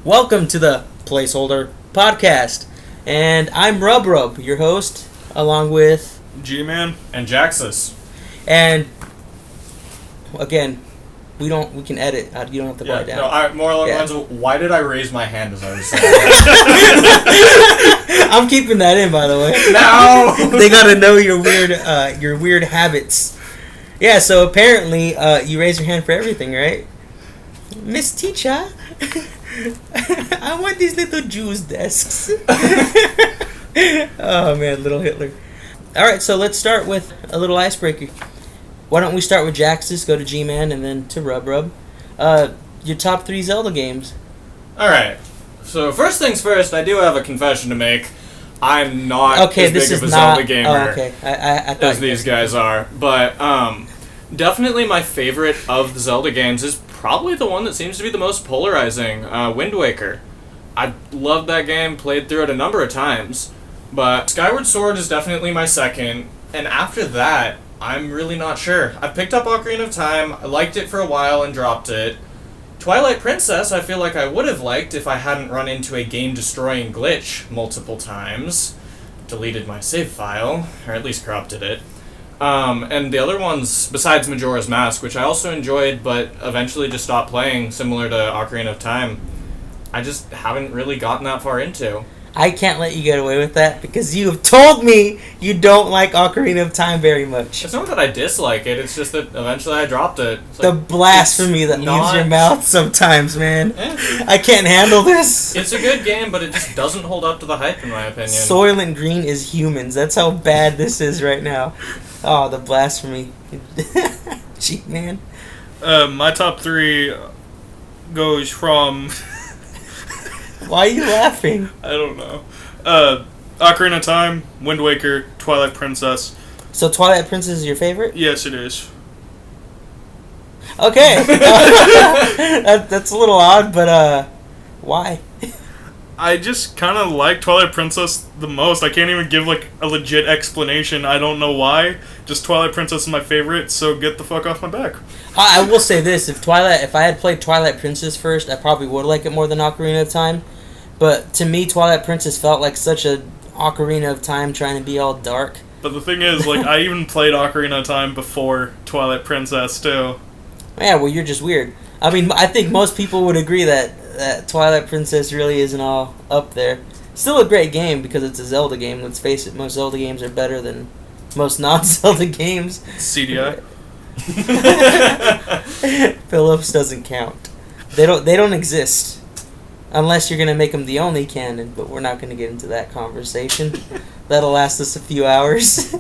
Welcome to the Placeholder podcast, and I'm Rub, your host, along with G-Man and Jaxus. And again, we can edit. You don't have to write down. No, more along the lines of why did I raise my hand as I was saying that? I'm keeping that in, by the way. No, they gotta know your weird habits. Yeah, so apparently you raise your hand for everything, right? Miss Teacher, I want these little Jews desks. Oh man, little Hitler. Alright, so let's start with a little icebreaker. Why don't we start with Jaxus, go to G-Man, and then to Rub. Your top 3 Zelda games. Alright, so first things first, I do have a confession to make. I'm not as big of a Zelda gamer as these guys are. But definitely my favorite of the Zelda games is probably the one that seems to be the most polarizing, Wind Waker. I loved that game, played through it a number of times. But Skyward Sword is definitely my second, and after that, I'm really not sure. I picked up Ocarina of Time, I liked it for a while and dropped it. Twilight Princess, I feel like I would have liked if I hadn't run into a game-destroying glitch multiple times. Deleted my save file, or at least corrupted it. And the other ones, besides Majora's Mask, which I also enjoyed, but eventually just stopped playing, similar to Ocarina of Time, I just haven't really gotten that far into. I can't let you get away with that because you have told me you don't like Ocarina of Time very much. It's not that I dislike it, it's just that eventually I dropped it. The blasphemy that leaves your mouth sometimes, man. I can't handle this. It's a good game, but it just doesn't hold up to the hype, in my opinion. Soylent Green is humans. That's how bad this is right now. Oh, the blasphemy. Cheap, man. My top 3 goes from... Why are you laughing? I don't know. Ocarina of Time, Wind Waker, Twilight Princess. So Twilight Princess is your favorite? Yes, it is. Okay. That's a little odd, but why? I just kind of like Twilight Princess the most. I can't even give, a legit explanation. I don't know why. Just Twilight Princess is my favorite, so get the fuck off my back. I will say this. If I had played Twilight Princess first, I probably would like it more than Ocarina of Time. But to me, Twilight Princess felt like such a Ocarina of Time trying to be all dark. But the thing is, I even played Ocarina of Time before Twilight Princess, too. Yeah, well, you're just weird. I mean, I think most people would agree that Twilight Princess really isn't all up there. Still a great game because it's a Zelda game. Let's face it, most Zelda games are better than most non-Zelda games. CDI. Phillips doesn't count. They don't exist. Unless you're going to make them the only canon, but we're not going to get into that conversation. That'll last us a few hours.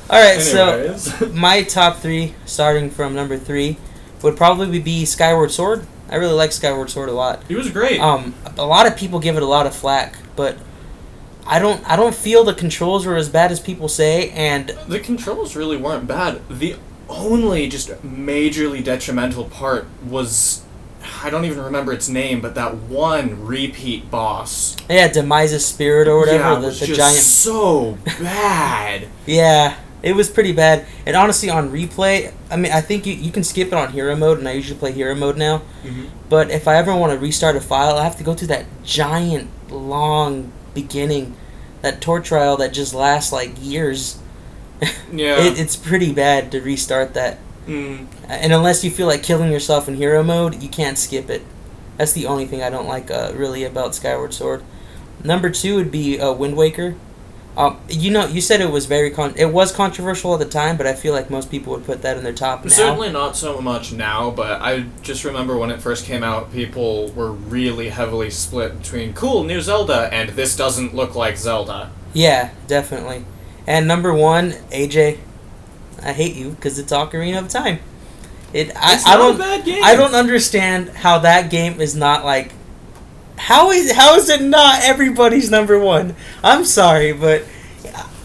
Alright, so my top 3, starting from number 3, would probably be Skyward Sword. I really like Skyward Sword a lot. It was great. A lot of people give it a lot of flack, but I don't feel the controls were as bad as people say, and the controls really weren't bad. The only just majorly detrimental part was, I don't even remember its name, but that one repeat boss. Yeah, Demise's Spirit or whatever. Yeah, it was just giant. So bad. Yeah, it was pretty bad. And honestly, on replay, I mean, I think you can skip it on hero mode, and I usually play hero mode now. Mm-hmm. But if I ever want to restart a file, I have to go through that giant, long beginning, that torch trial that just lasts years. Yeah. It's pretty bad to restart that. Mm. And unless you feel like killing yourself in hero mode, you can't skip it. That's the only thing I don't like really about Skyward Sword. Number 2 would be Wind Waker. You said it was it was controversial at the time, but I feel like most people would put that in their top now. Certainly not so much now, but I just remember when it first came out, people were really heavily split between cool new Zelda and this doesn't look like Zelda. Yeah, definitely. And number 1, AJ. I hate you because it's Ocarina of Time. It's not a bad game. I don't understand how that game is not how is it not everybody's number 1? I'm sorry, but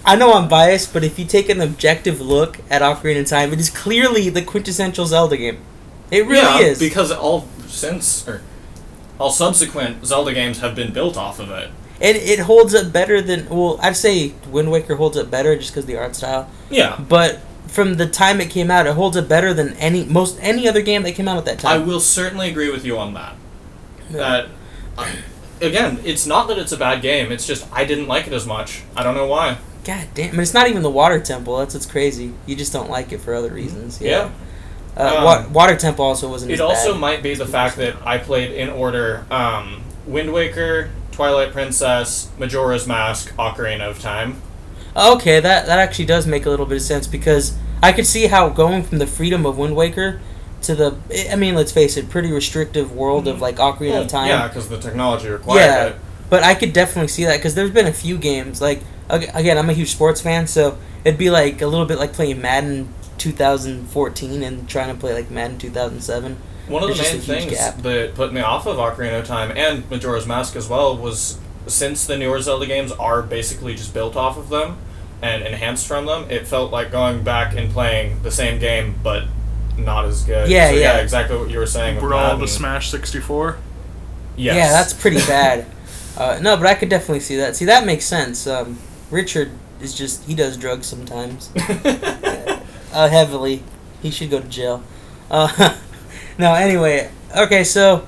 I know I'm biased, but if you take an objective look at Ocarina of Time, it is clearly the quintessential Zelda game. It really is. Because all subsequent Zelda games have been built off of it. And it holds up better than, I'd say Wind Waker holds up better just because of the art style. Yeah. But from the time it came out, it holds up better than any other game that came out at that time. I will certainly agree with you on that. That, again, it's not that it's a bad game. It's just I didn't like it as much. I don't know why. God damn. I mean, it's not even the Water Temple. That's what's crazy. You just don't like it for other reasons. Yeah. Water Temple also wasn't as bad. It also might be the fact that I played in order Wind Waker, Twilight Princess, Majora's Mask, Ocarina of Time. Okay, that actually does make a little bit of sense, because I could see how going from the freedom of Wind Waker to the, I mean, let's face it, pretty restrictive world of like Ocarina of Time. Yeah, because the technology required it. But I could definitely see that, because there's been a few games, like, again, I'm a huge sports fan, so it'd be like a little bit like playing Madden 2014 and trying to play like Madden 2007. One of the main things that put me off of Ocarina of Time and Majora's Mask as well was, since the newer Zelda games are basically just built off of them and enhanced from them, it felt like going back and playing the same game but not as good. Yeah, yeah, exactly what you were saying. We're all the Smash 64. Yes. Yeah, that's pretty bad. No, but I could definitely see that. See, that makes sense. Richard is just, he does drugs sometimes. Heavily. He should go to jail. No, anyway. Okay, so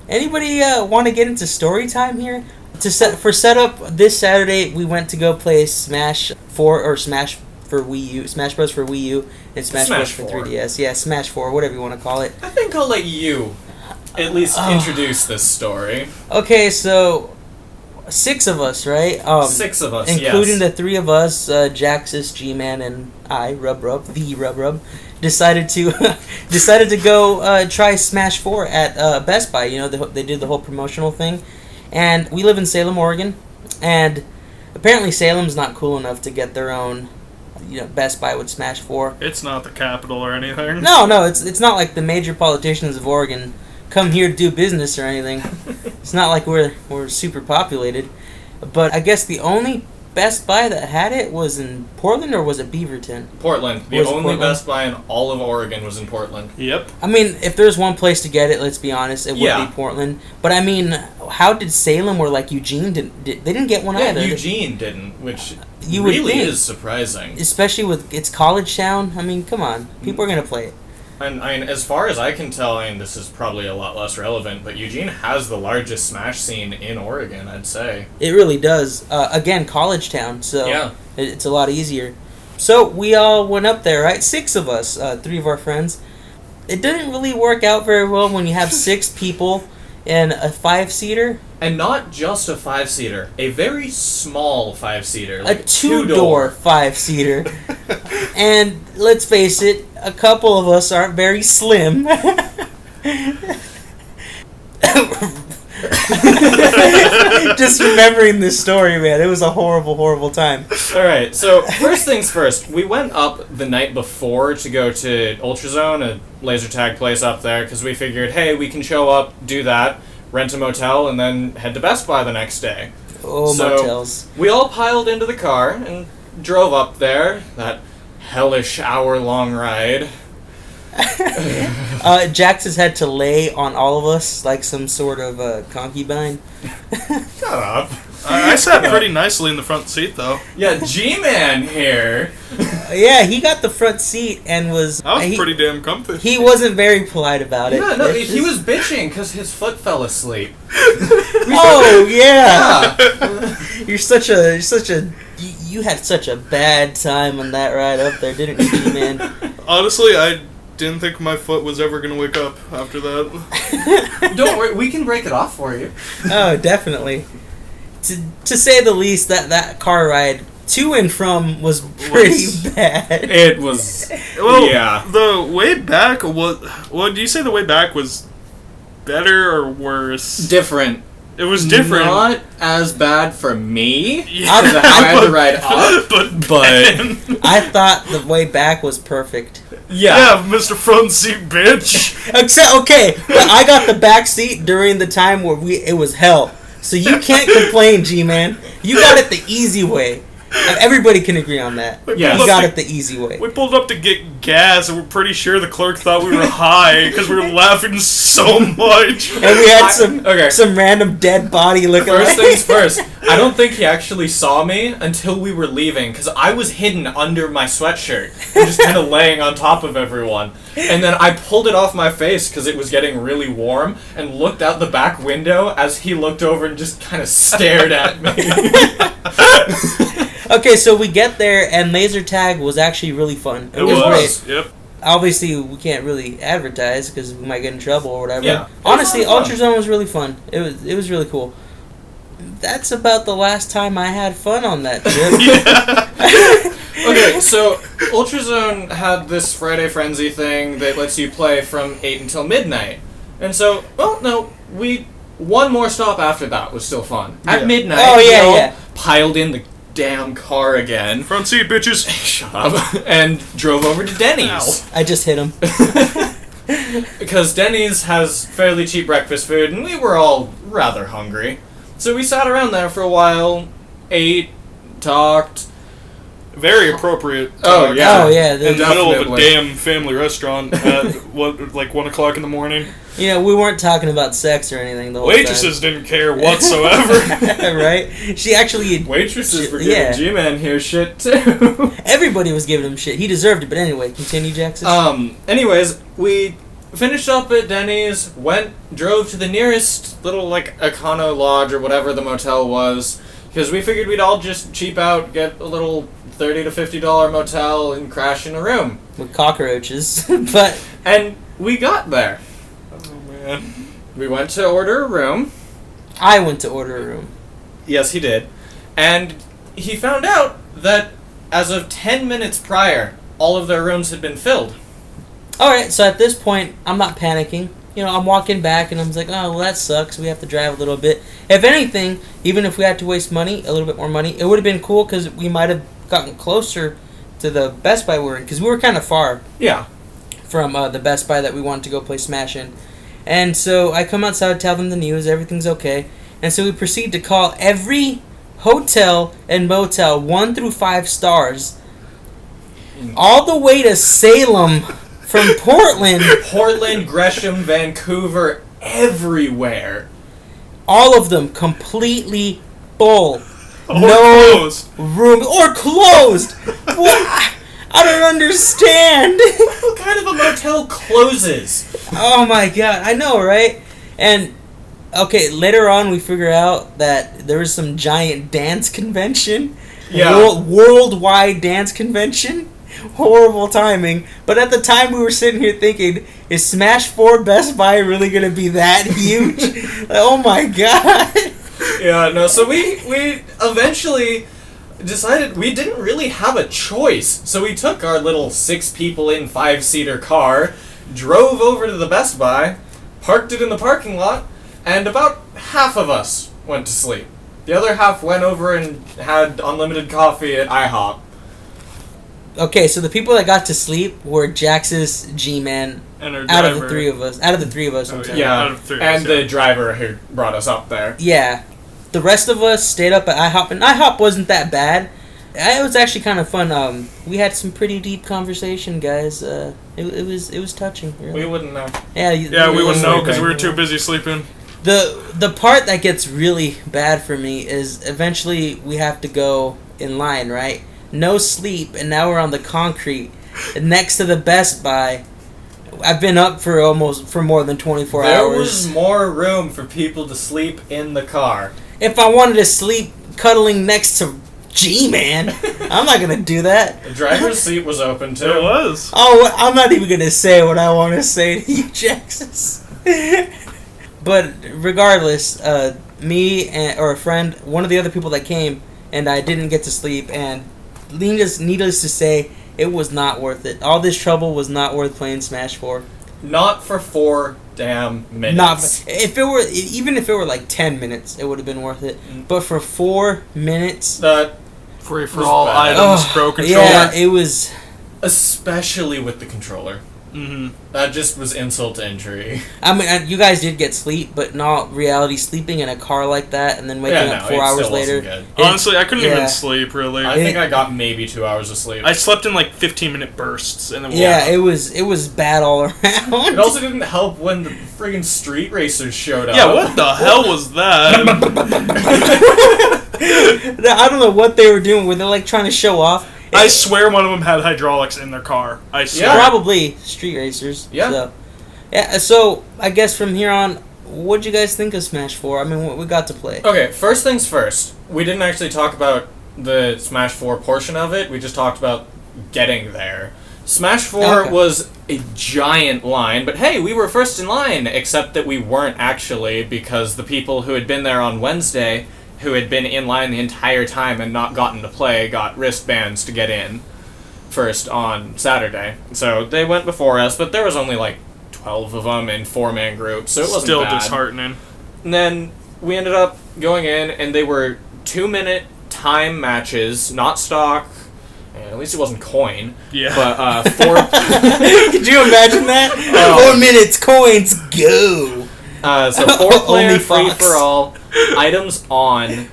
anybody want to get into story time here? For setup, this Saturday we went to go play Smash 4 or Smash for Wii U, Smash Bros for Wii U, and Smash Bros for 3DS. Yeah, Smash 4, whatever you want to call it. I think I'll let you at least introduce this story. Okay, so 6 of us, right? 6 of us, including the 3 of us, Jaxus, G-Man, and I, Rub, decided to go try Smash 4 at Best Buy. You know, they did the whole promotional thing, and we live in Salem, Oregon, and apparently Salem's not cool enough to get their own, you know, Best Buy with Smash 4. It's not the capital or anything. No, it's not like the major politicians of Oregon come here to do business or anything. It's not like we're super populated. But I guess the only Best Buy that had it was in Portland, or was it Beaverton? Portland. The only Best Buy in all of Oregon was in Portland. Yep. I mean, if there's one place to get it, let's be honest, it would be Portland. But I mean, how did Salem or like Eugene they didn't get one either? Eugene didn't, which really is surprising. Especially with its college town. I mean, come on, people are gonna play it. And I mean, as far as I can tell, I mean, this is probably a lot less relevant, but Eugene has the largest Smash scene in Oregon, I'd say. It really does. Again, college town, so yeah. It's a lot easier. So we all went up there, right? 6 of us, 3 of our friends. It didn't really work out very well when you have 6 people in a 5-seater. And not just a 5-seater, a very small 5-seater. Like a 2-door 5-seater. And let's face it, a couple of us aren't very slim. Just remembering this story, man, it was a horrible, horrible time. Alright, so first things first, we went up the night before to go to Ultrazone, a laser tag place up there, because we figured, hey, we can show up, do that, rent a motel, and then head to Best Buy the next day. Oh, so motels. We all piled into the car and drove up there, that hellish hour-long ride. Jax has had to lay on all of us like some sort of concubine. Shut up. I sat pretty nicely in the front seat, though. Yeah, G-Man here. Yeah, he got the front seat and was... I was pretty damn comfy. He wasn't very polite about it. Yeah, no, he was bitching because his foot fell asleep. Oh, yeah. You're such a... You had such a bad time on that ride up there, didn't you, G-Man? Honestly, I didn't think my foot was ever going to wake up after that. Don't worry, we can break it off for you. Oh, definitely. To say the least, that car ride to and from was pretty bad. It was. Well, yeah. The way back was. Well, do you say the way back was better or worse? Different. It was different. Not as bad for me. Yeah. I had to ride up, but I thought the way back was perfect. Yeah, Mr. Front Seat Bitch. Except, okay, but I got the back seat during the time where it was hell. So you can't complain, G-Man. You got it the easy way. Everybody can agree on that. Yeah, you got it the easy way. We pulled up to get gas, and we're pretty sure the clerk thought we were high because we were laughing so much. And we had some random dead body looking. First things first. I don't think he actually saw me until we were leaving, because I was hidden under my sweatshirt, just kind of laying on top of everyone. And then I pulled it off my face because it was getting really warm, and looked out the back window as he looked over and just kind of stared at me. Okay, so we get there, and laser tag was actually really fun. It was great. Yep. Obviously, we can't really advertise because we might get in trouble or whatever. Yeah. Honestly, Ultrazone was really fun. It was really cool. That's about the last time I had fun on that trip. Okay, so Ultrazone had this Friday Frenzy thing that lets you play from 8 until midnight. And so, one more stop after that was still fun. At midnight, we all piled in the damn car again. Front seat, bitches. Shut up. And drove over to Denny's. Ow. I just hit him. Because Denny's has fairly cheap breakfast food, and we were all rather hungry. So we sat around there for a while, ate, talked. Very appropriate. Oh, yeah. Oh, yeah. In the middle of a damn family restaurant at, 1 o'clock in the morning. You know, we weren't talking about sex or anything the whole Waitresses didn't care whatsoever. Right? She actually... Waitresses were giving G-Man here shit, too. Everybody was giving him shit. He deserved it, but anyway, continue, Jackson. Anyways, we finished up at Denny's, drove to the nearest little, Econo Lodge or whatever the motel was, because we figured we'd all just cheap out, get a little $30 to $50 motel, and crash in a room. With cockroaches, but... And we got there. Oh, man. We went to order a room. I went to order a room. Yes, he did. And he found out that as of 10 minutes prior, all of their rooms had been filled. Alright, so at this point, I'm not panicking. You know, I'm walking back and I'm like, oh, well, that sucks. We have to drive a little bit. If anything, even if we had to waste money, a little bit more money, it would have been cool because we might have gotten closer to the Best Buy we were in, because we were kind of far from the Best Buy that we wanted to go play Smash in. And so I come outside, tell them the news, everything's okay. And so we proceed to call every hotel and motel 1 through 5 stars all the way to Salem from Portland. Portland, Gresham, Vancouver, everywhere. All of them completely full. Or no closed. Room or closed. What? I don't understand. What kind of a motel closes? Oh my god, I know, right? And okay, later on we figure out that there was some giant dance convention. Yeah. Worldwide dance convention. Horrible timing. But at the time we were sitting here thinking, is Smash 4 Best Buy really going to be that huge? Oh my god. Yeah, no, so we eventually decided we didn't really have a choice. So we took our little 6 people in 5-seater car, drove over to the Best Buy, parked it in the parking lot, and about half of us went to sleep. The other half went over and had unlimited coffee at IHOP. Okay, so the people that got to sleep were Jax's G-Man out of the three of us. Out of the 3 of us, I'm sorry. Yeah, out of 3 of and us, the driver who brought us up there. Yeah. The rest of us stayed up at IHOP, and IHOP wasn't that bad. It was actually kind of fun. We had some pretty deep conversation, guys. It was touching. Really. We wouldn't know. Yeah, we wouldn't know because we were too busy sleeping. The part that gets really bad for me is eventually we have to go in line, right? No sleep, and now we're on the concrete next to the Best Buy. I've been up for more than 24 hours. There was more room for people to sleep in the car. If I wanted to sleep cuddling next to G-Man, I'm not going to do that. The driver's seat was open, too. It was. Oh, I'm not even going to say what I want to say to you, Jackson. But regardless, me or a friend, one of the other people that came, and I didn't get to sleep, and needless to say, it was not worth it. All this trouble was not worth playing Smash 4. Not for 4 damn minutes. Even if it were like 10 minutes, it would have been worth it. But for 4 minutes, free for all items, pro controller. Yeah, it was. Especially with the controller. Mm-hmm. That just was insult to injury. I mean, you guys did get sleep, but not reality sleeping in a car like that and then waking up 4 hours later. Honestly, I couldn't even sleep, really. I think I got maybe 2 hours of sleep. I slept in like 15-minute bursts. And then it was bad all around. It also didn't help when the friggin' street racers showed up. Yeah, what the hell was that? I don't know what they were doing. Were they like trying to show off? I swear one of them had hydraulics in their car. I swear. Yeah. Probably street racers. Yeah. So I guess from here on, what'd you guys think of Smash 4? I mean, what we got to play. Okay, first things first. We didn't actually talk about the Smash 4 portion of it. We just talked about getting there. Smash 4 was a giant line, but hey, we were first in line, except that we weren't actually, because the people who had been there on Wednesday, who had been in line the entire time and not gotten to play, got wristbands to get in first on Saturday. So they went before us, but there was only like 12 of them in 4-man groups, so it wasn't still bad. Disheartening. And then we ended up going in, and they were 2-minute time matches, not stock. At least it wasn't coin. Yeah. But 4... Could you imagine that? 4 minutes, coins, go! So 4-player free-for-all, items on,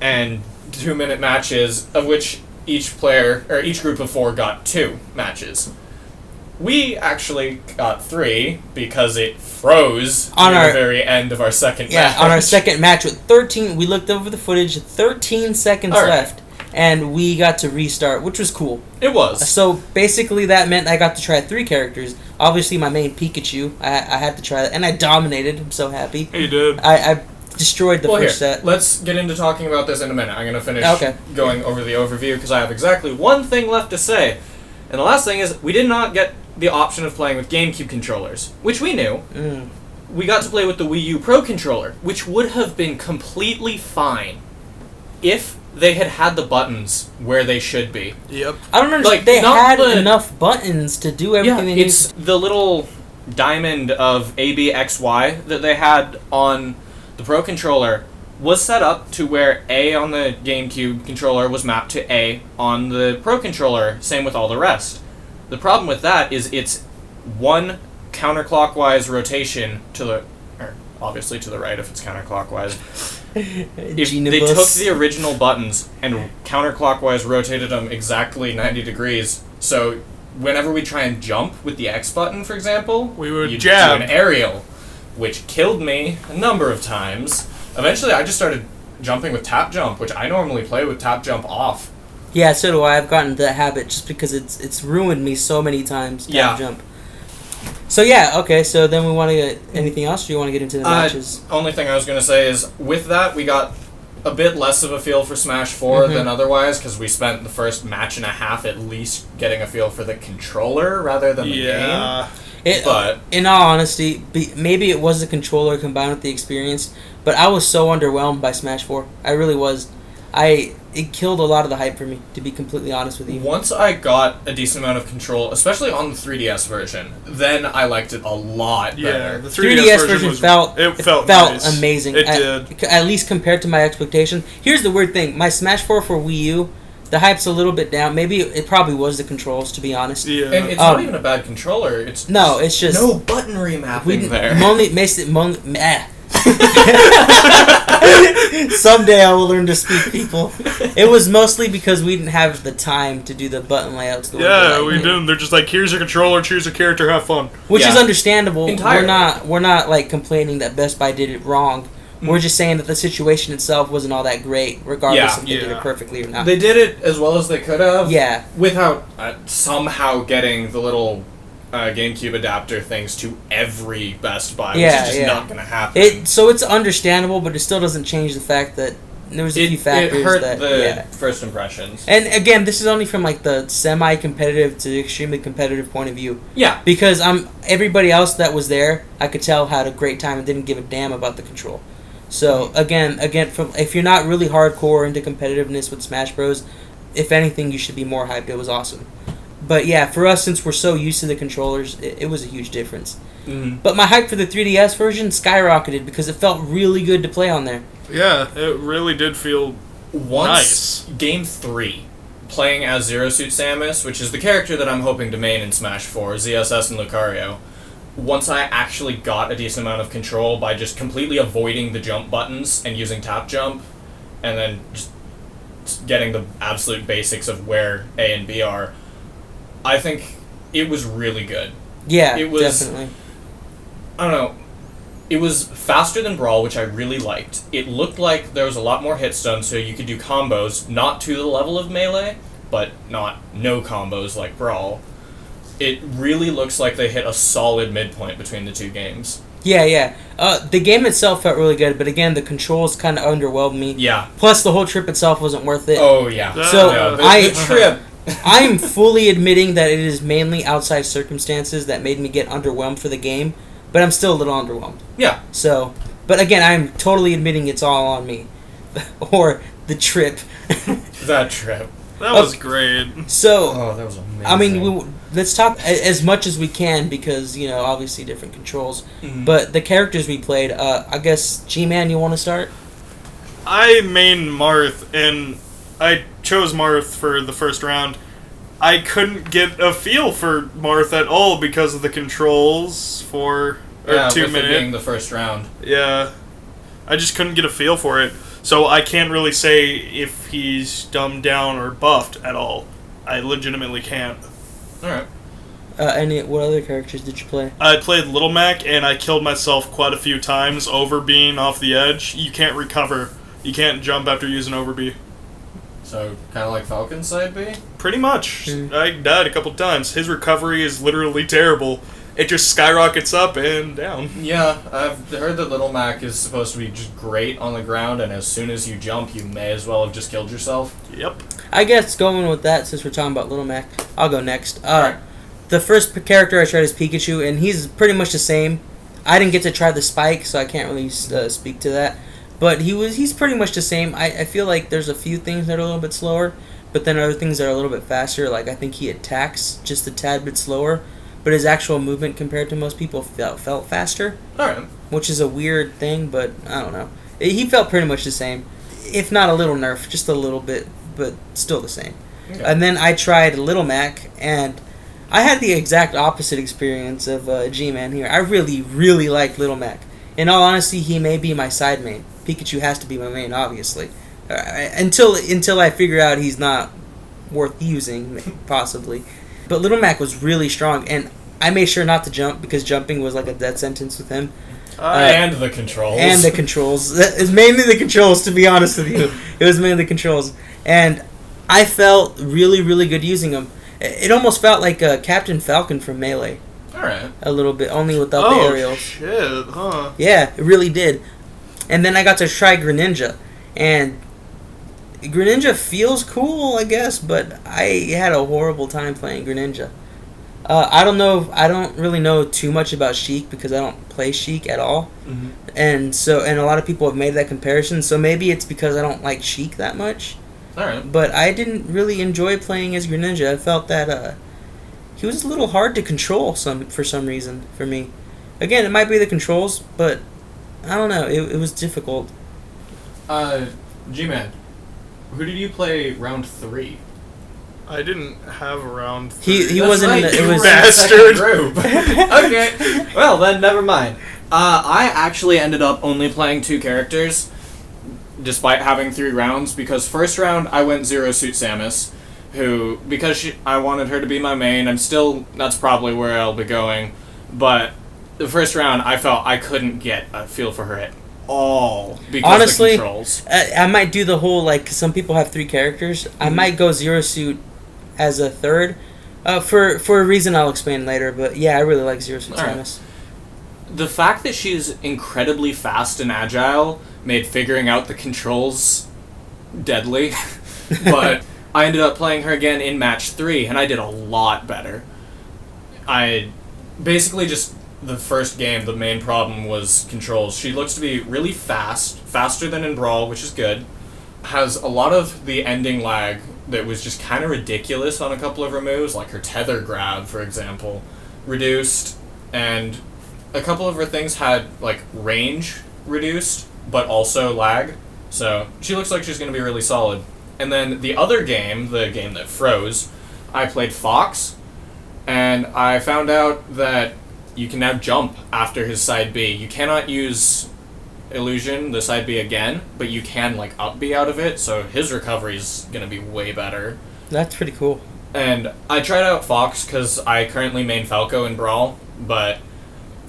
and 2-minute matches, of which each group of 4 got 2 matches. We actually got 3 because it froze on the very end of our second match. Yeah, on our second match with 13, we looked over the footage, 13 seconds left, and we got to restart, which was cool. It was. So basically that meant I got to try 3 characters. Obviously my main Pikachu, I had to try that, and I dominated. I'm so happy. You did. I destroyed the first set. Let's get into talking about this in a minute. I'm going to finish going over the overview because I have exactly one thing left to say. And the last thing is, we did not get the option of playing with GameCube controllers, which we knew. We got to play with the Wii U Pro controller, which would have been completely fine if they had the buttons where they should be. Yep. I don't understand. Like, they had enough buttons to do everything they needed. It's the little diamond of A, B, X, Y that they had on the Pro controller was set up to where A on the GameCube controller was mapped to A on the Pro controller, same with all the rest. The problem with that is it's one counterclockwise rotation to the... or obviously to the right if it's counterclockwise. If they took the original buttons and counterclockwise rotated them exactly 90 degrees, so whenever we try and jump with the X button, for example, we would you'd jab. do an aerial, which killed me a number of times. Eventually, I just started jumping with tap jump, which I normally play with tap jump off. Yeah, so do I. I've gotten into that habit just because it's ruined me so many times. Tap jump. So yeah, okay. So then we want to get anything else? Or do you want to get into the matches? Only thing I was going to say is with that we got a bit less of a feel for Smash 4 than otherwise because we spent the first match and a half at least getting a feel for the controller rather than the game. But in all honesty, maybe it was the controller combined with the experience, but I was so underwhelmed by Smash 4. I really was. It killed a lot of the hype for me, to be completely honest with you. Once I got a decent amount of control, especially on the 3DS version, then I liked it a lot better. Yeah, the 3DS version felt nice. Amazing. It did. At least compared to my expectation. Here's the weird thing. My Smash 4 for Wii U, the hype's a little bit down. Maybe it probably was the controls, to be honest. Yeah. And it's not even a bad controller. It's just... no button remapping there. Someday I will learn to speak, people. It was mostly because we didn't have the time to do the button layouts. We didn't. They're just like, here's your controller, choose a character, have fun. Which is understandable. Entirely. We're not like complaining that Best Buy did it wrong. We're just saying that the situation itself wasn't all that great, regardless if they did it perfectly or not. They did it as well as they could have. Yeah. Without somehow getting the little GameCube adapter things to every Best Buy, which is just not going to happen. So it's understandable, but it still doesn't change the fact that there was a few factors it hurt that the first impressions. And again, this is only from like the semi-competitive to the extremely competitive point of view. Yeah. Because everybody else that was there, I could tell had a great time and didn't give a damn about the control. So again, if you're not really hardcore into competitiveness with Smash Bros, if anything, you should be more hyped. It was awesome. But yeah, for us, since we're so used to the controllers, it was a huge difference. But my hype for the 3DS version skyrocketed because it felt really good to play on there. Yeah, it really did feel nice. Game 3, playing as Zero Suit Samus, which is the character that I'm hoping to main in Smash 4, ZSS and Lucario, once I actually got a decent amount of control by just completely avoiding the jump buttons and using tap jump, and then just getting the absolute basics of where A and B are, I think it was really good. Yeah, it was, definitely. I don't know. It was faster than Brawl, which I really liked. It looked like there was a lot more hits done, so you could do combos, not to the level of Melee, but not no combos like Brawl. It really looks like they hit a solid midpoint between the two games. Yeah. The game itself felt really good, but again, the controls kind of underwhelmed me. Yeah. Plus, the whole trip itself wasn't worth it. Oh, yeah. So, the trip... I'm fully admitting that it is mainly outside circumstances that made me get underwhelmed for the game, but I'm still a little underwhelmed. Yeah. So, but again, I'm totally admitting it's all on me. Or the trip. That trip. That was great. So, that was amazing. I mean, let's talk as much as we can because, obviously different controls. Mm-hmm. But the characters we played, I guess, G-Man, you want to start? I main Marth, and I chose Marth for the first round. I couldn't get a feel for Marth at all because of the controls for 2 minutes. It being the first round. Yeah. I just couldn't get a feel for it. So I can't really say if he's dumbed down or buffed at all. I legitimately can't. Alright. What other characters did you play? I played Little Mac, and I killed myself quite a few times over being off the edge. You can't recover. You can't jump after using over B. So, kind of like Falcon's side B? Pretty much. I died a couple times. His recovery is literally terrible. It just skyrockets up and down. Yeah, I've heard that Little Mac is supposed to be just great on the ground, and as soon as you jump, you may as well have just killed yourself. Yep. I guess going with that, since we're talking about Little Mac, I'll go next. Alright. The first character I tried is Pikachu, and he's pretty much the same. I didn't get to try the spike, so I can't really speak to that. But he's pretty much the same. I feel like there's a few things that are a little bit slower, but then other things that are a little bit faster. Like I think he attacks just a tad bit slower, but his actual movement compared to most people felt faster. Alright. Which is a weird thing, but I don't know. He felt pretty much the same. If not a little nerf, just a little bit, but still the same. Okay. And then I tried Little Mac, and I had the exact opposite experience of G-Man here. I really, really liked Little Mac. In all honesty, he may be my side main. Pikachu has to be my main, obviously. Until I figure out he's not worth using, possibly. But Little Mac was really strong, and I made sure not to jump because jumping was like a death sentence with him. And the controls. And the controls. It's mainly the controls, to be honest with you. It was mainly the controls. And I felt really, really good using them. It almost felt like Captain Falcon from Melee. Alright. A little bit, only without the aerials. Oh, shit, huh? Yeah, it really did. And then I got to try Greninja. And Greninja feels cool, I guess, but I had a horrible time playing Greninja. I don't really know too much about Sheik because I don't play Sheik at all. Mm-hmm. And a lot of people have made that comparison, so maybe it's because I don't like Sheik that much. Alright. But I didn't really enjoy playing as Greninja. I felt that he was a little hard to control for some reason for me. Again, it might be the controls, but I don't know. It was difficult. G-Man, who did you play round 3? I didn't have a round 3. He wasn't right. in the... It was bastard group. Okay. Well, then never mind. I actually ended up only playing 2 characters, despite having 3 rounds, because first round I went Zero Suit Samus, who, because I wanted her to be my main, that's probably where I'll be going, but the first round I felt I couldn't get a feel for her at all because honestly, of the controls. I might do the whole, like, 'cause some people have 3 characters, I might go Zero Suit as a third, for a reason I'll explain later, but yeah, I really like Zero Suit Samus. Right. The fact that she's incredibly fast and agile made figuring out the controls deadly, but I ended up playing her again in match 3, and I did a lot better. I basically just, the first game, the main problem was controls. She looks to be really faster than in Brawl, which is good. Has a lot of the ending lag that was just kind of ridiculous on a couple of her moves, like her tether grab, for example, reduced, and a couple of her things had, like, range reduced, but also lag. So she looks like she's going to be really solid. And then the other game, the game that froze, I played Fox, and I found out that you can now jump after his side B. You cannot use Illusion, the side B again, but you can, like, up B out of it, so his recovery is going to be way better. That's pretty cool. And I tried out Fox because I currently main Falco in Brawl, but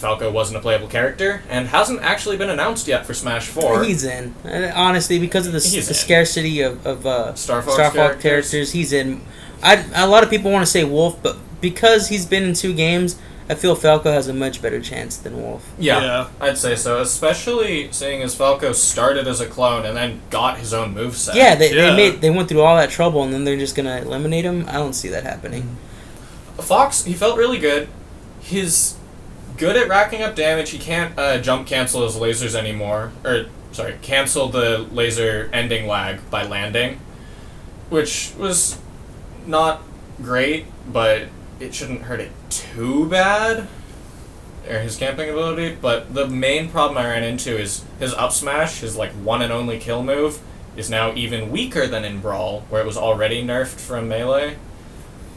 Falco wasn't a playable character, and hasn't actually been announced yet for Smash 4. He's in. Honestly, because of the scarcity of Star Fox characters, he's in. A lot of people want to say Wolf, but because he's been in 2 games, I feel Falco has a much better chance than Wolf. Yeah, I'd say so. Especially seeing as Falco started as a clone and then got his own moveset. Yeah, they went through all that trouble and then they're just gonna eliminate him. I don't see that happening. Fox, he felt really good. He's good at racking up damage. He can't jump cancel his lasers anymore. Cancel the laser ending lag by landing, which was not great, but it shouldn't hurt it too bad, or his camping ability, but the main problem I ran into is his up smash, his like one and only kill move, is now even weaker than in Brawl, where it was already nerfed from Melee.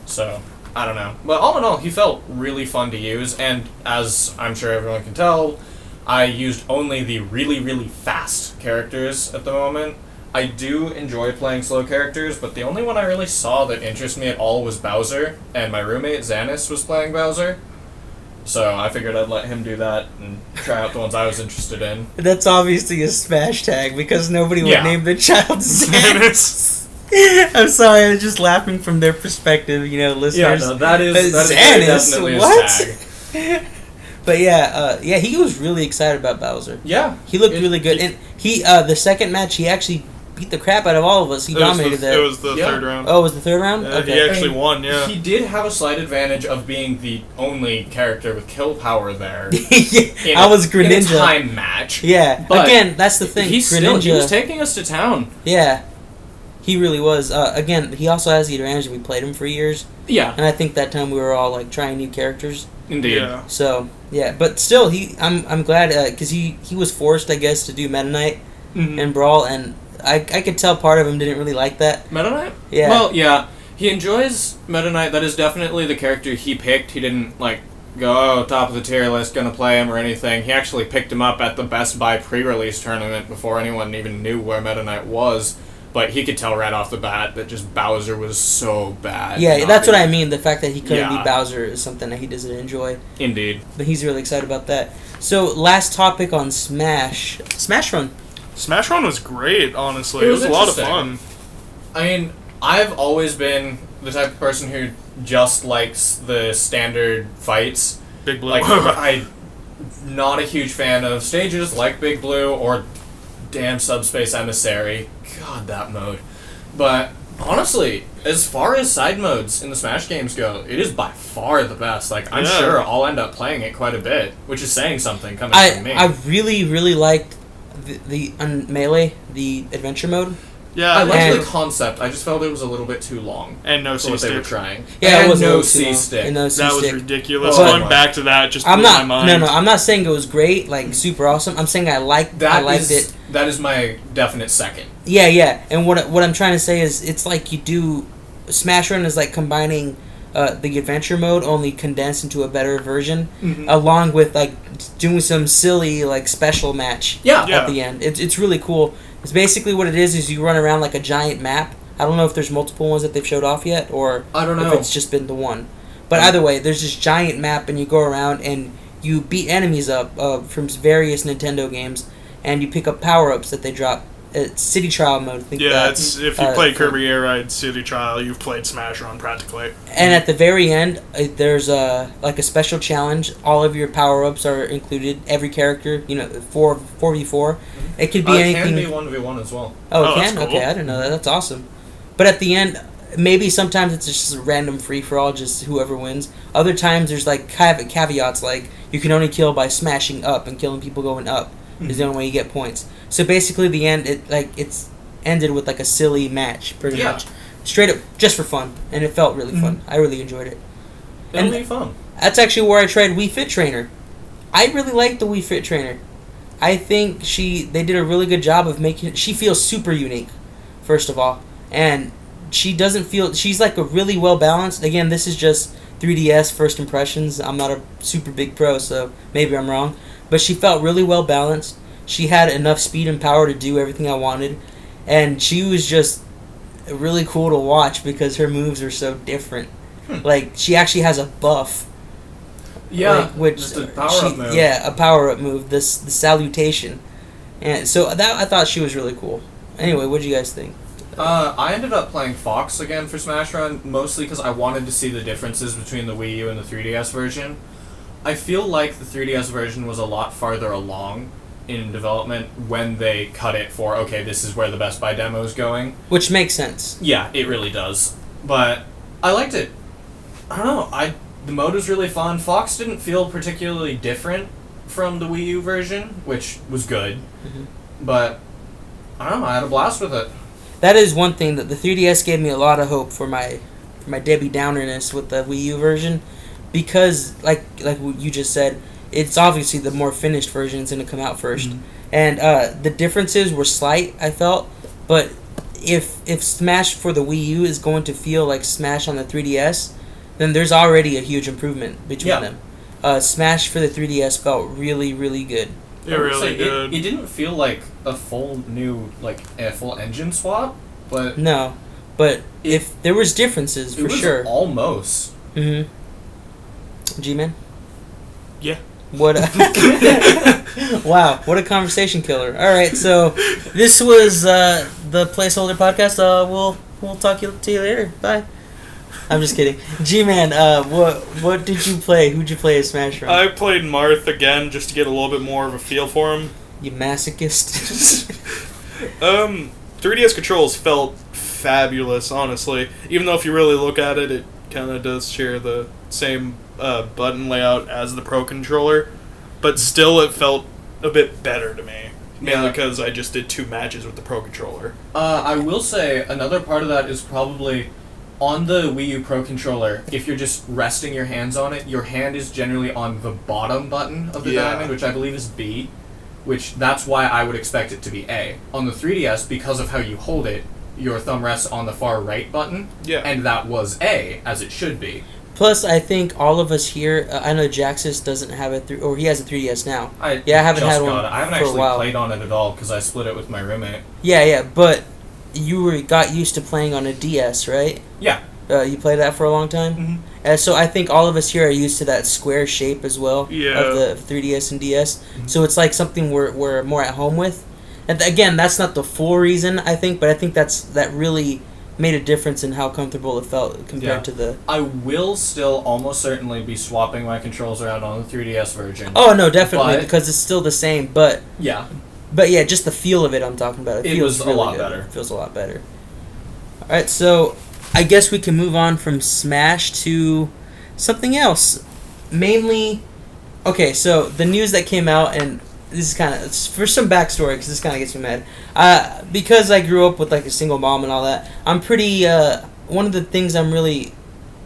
So, I don't know. But all in all, he felt really fun to use, and as I'm sure everyone can tell, I used only the really, really fast characters at the moment. I do enjoy playing slow characters, but the only one I really saw that interests me at all was Bowser, and my roommate Xanis was playing Bowser. So I figured I'd let him do that and try out the ones I was interested in. That's obviously a Smash tag, because nobody would name their child Xanis. I'm sorry, I was just laughing from their perspective, listeners. Yeah, no, that is Xanis, definitely what? his tag. But he was really excited about Bowser. Yeah. He looked really good. And the second match, he actually beat the crap out of all of us. He dominated that. It was the third round. Oh, it was the third round? Okay. He actually won, yeah. He did have a slight advantage of being the only character with kill power there. I was Greninja. In a time match. Yeah. But again, that's the thing. He was taking us to town. Yeah. He really was. Again, he also has the advantage that we played him for years. Yeah. And I think that time we were all like trying new characters. Indeed. Yeah. So, yeah. But still, I'm glad, because he was forced, I guess, to do Meta Knight and Brawl, and I could tell part of him didn't really like that. Meta Knight? Yeah. Well, yeah. He enjoys Meta Knight. That is definitely the character he picked. He didn't, go, top of the tier list, gonna play him or anything. He actually picked him up at the Best Buy pre-release tournament before anyone even knew where Meta Knight was. But he could tell right off the bat that just Bowser was so bad. Yeah, that's what I mean. The fact that he couldn't beat Bowser is something that he doesn't enjoy. Indeed. But he's really excited about that. So, last topic on Smash. Smash Run. Smash Run was great, honestly. It was a lot of fun. I mean, I've always been the type of person who just likes the standard fights. Big Blue. I'm not a huge fan of stages like Big Blue or damn Subspace Emissary. God, that mode. But honestly, as far as side modes in the Smash games go, it is by far the best. I'm sure I'll end up playing it quite a bit, which is saying something coming from me. I really, really liked the Melee, the adventure mode. Yeah, I liked the concept. I just felt it was a little bit too long. And no C-stick. They were trying. Yeah, and it was no C-stick. That was ridiculous. Going back to that just blew my mind. No, I'm not saying it was great, super awesome. I'm saying I liked it. That is my definite second. Yeah. And what I'm trying to say is, it's like you do... Smash Run is like combining the adventure mode, only condensed into a better version, along with doing some silly special match at the end. It's really cool. It's basically what it is you run around like a giant map. I don't know if there's multiple ones that they've showed off yet, or I don't know if it's just been the one. But either way, there's this giant map, and you go around and you beat enemies up from various Nintendo games, and you pick up power-ups that they drop. City Trial mode. If you play Kirby Air Ride City Trial, you've played Smash Run practically. And at the very end, there's a special challenge. All of your power-ups are included. Every character, 4v4. It could be anything. It can be 1v1 as well. Oh, it can? Cool. Okay, I didn't know that. That's awesome. But at the end, maybe sometimes it's just a random free-for-all, just whoever wins. Other times there's caveats, like you can only kill by smashing up and killing people going up. Is the only way you get points. So basically, the end it's ended with a silly match, pretty much, straight up just for fun, and it felt really fun. I really enjoyed it. It'll be fun. That's actually where I tried Wii Fit Trainer. I really like the Wii Fit Trainer. I think they did a really good job of making. She feels super unique, first of all, and she doesn't feel. She's a really well balanced. Again, this is just 3DS first impressions. I'm not a super big pro, so maybe I'm wrong. But she felt really well balanced. She had enough speed and power to do everything I wanted. And she was just really cool to watch because her moves are so different. She actually has a buff. Yeah, which just a power-up move. Yeah, a power-up move, the salutation. And so that I thought she was really cool. Anyway, what do you guys think? I ended up playing Fox again for Smash Run, mostly because I wanted to see the differences between the Wii U and the 3DS version. I feel like the 3DS version was a lot farther along in development when they cut it for, okay, this is where the Best Buy demo is going. Which makes sense. Yeah, it really does. But I liked it. I don't know, the mode was really fun. Fox didn't feel particularly different from the Wii U version, which was good. Mm-hmm. But, I don't know, I had a blast with it. That is one thing that the 3DS gave me a lot of hope for my Debbie Downerness with the Wii U version, because like you just said, it's obviously the more finished version is going to come out first, mm-hmm. and the differences were slight, I felt, but if Smash for the Wii U is going to feel like Smash on the 3DS, then there's already a huge improvement between them. Smash for the 3DS felt really, really good. It really did. It didn't feel like a full engine swap, but no, but if there was differences for sure, almost. Mm-hmm. G-Man. Yeah. What? Wow! What a conversation killer. All right, so this was the Placeholder podcast. We'll talk to you later. Bye. I'm just kidding. G-Man, what did you play? Who'd you play as Smash Run? I played Marth again just to get a little bit more of a feel for him. You masochist. 3DS controls felt fabulous, honestly. Even though if you really look at it, it kind of does share the same button layout as the Pro Controller. But still, it felt a bit better to me. Mainly because I just did 2 matches with the Pro Controller. I will say, another part of that is probably... On the Wii U Pro Controller, if you're just resting your hands on it, your hand is generally on the bottom button of the diamond, which I believe is B, which that's why I would expect it to be A. On the 3DS, because of how you hold it, your thumb rests on the far right button, and that was A, as it should be. Plus, I think all of us here, I know Jaxus doesn't have or he has a 3DS now. I haven't had one I haven't actually played on it at all, because I split it with my roommate. Yeah, but... You got used to playing on a DS, right? Yeah. You played that for a long time? Mm-hmm. So I think all of us here are used to that square shape as well of the 3DS and DS. Mm-hmm. So it's like something we're more at home with. And again, that's not the full reason, I think, but I think that really made a difference in how comfortable it felt compared to the... I will still almost certainly be swapping my controls around on the 3DS version. Oh, no, definitely, because it's still the same, but... Yeah. But yeah, just the feel of it I'm talking about. It feels really a lot better. It feels a lot better. Alright, so I guess we can move on from Smash to something else. Mainly, okay, so the news that came out, and this is kind of, for some backstory, because this kind of gets me mad. Because I grew up with like a single mom and all that, I'm pretty, one of the things I'm really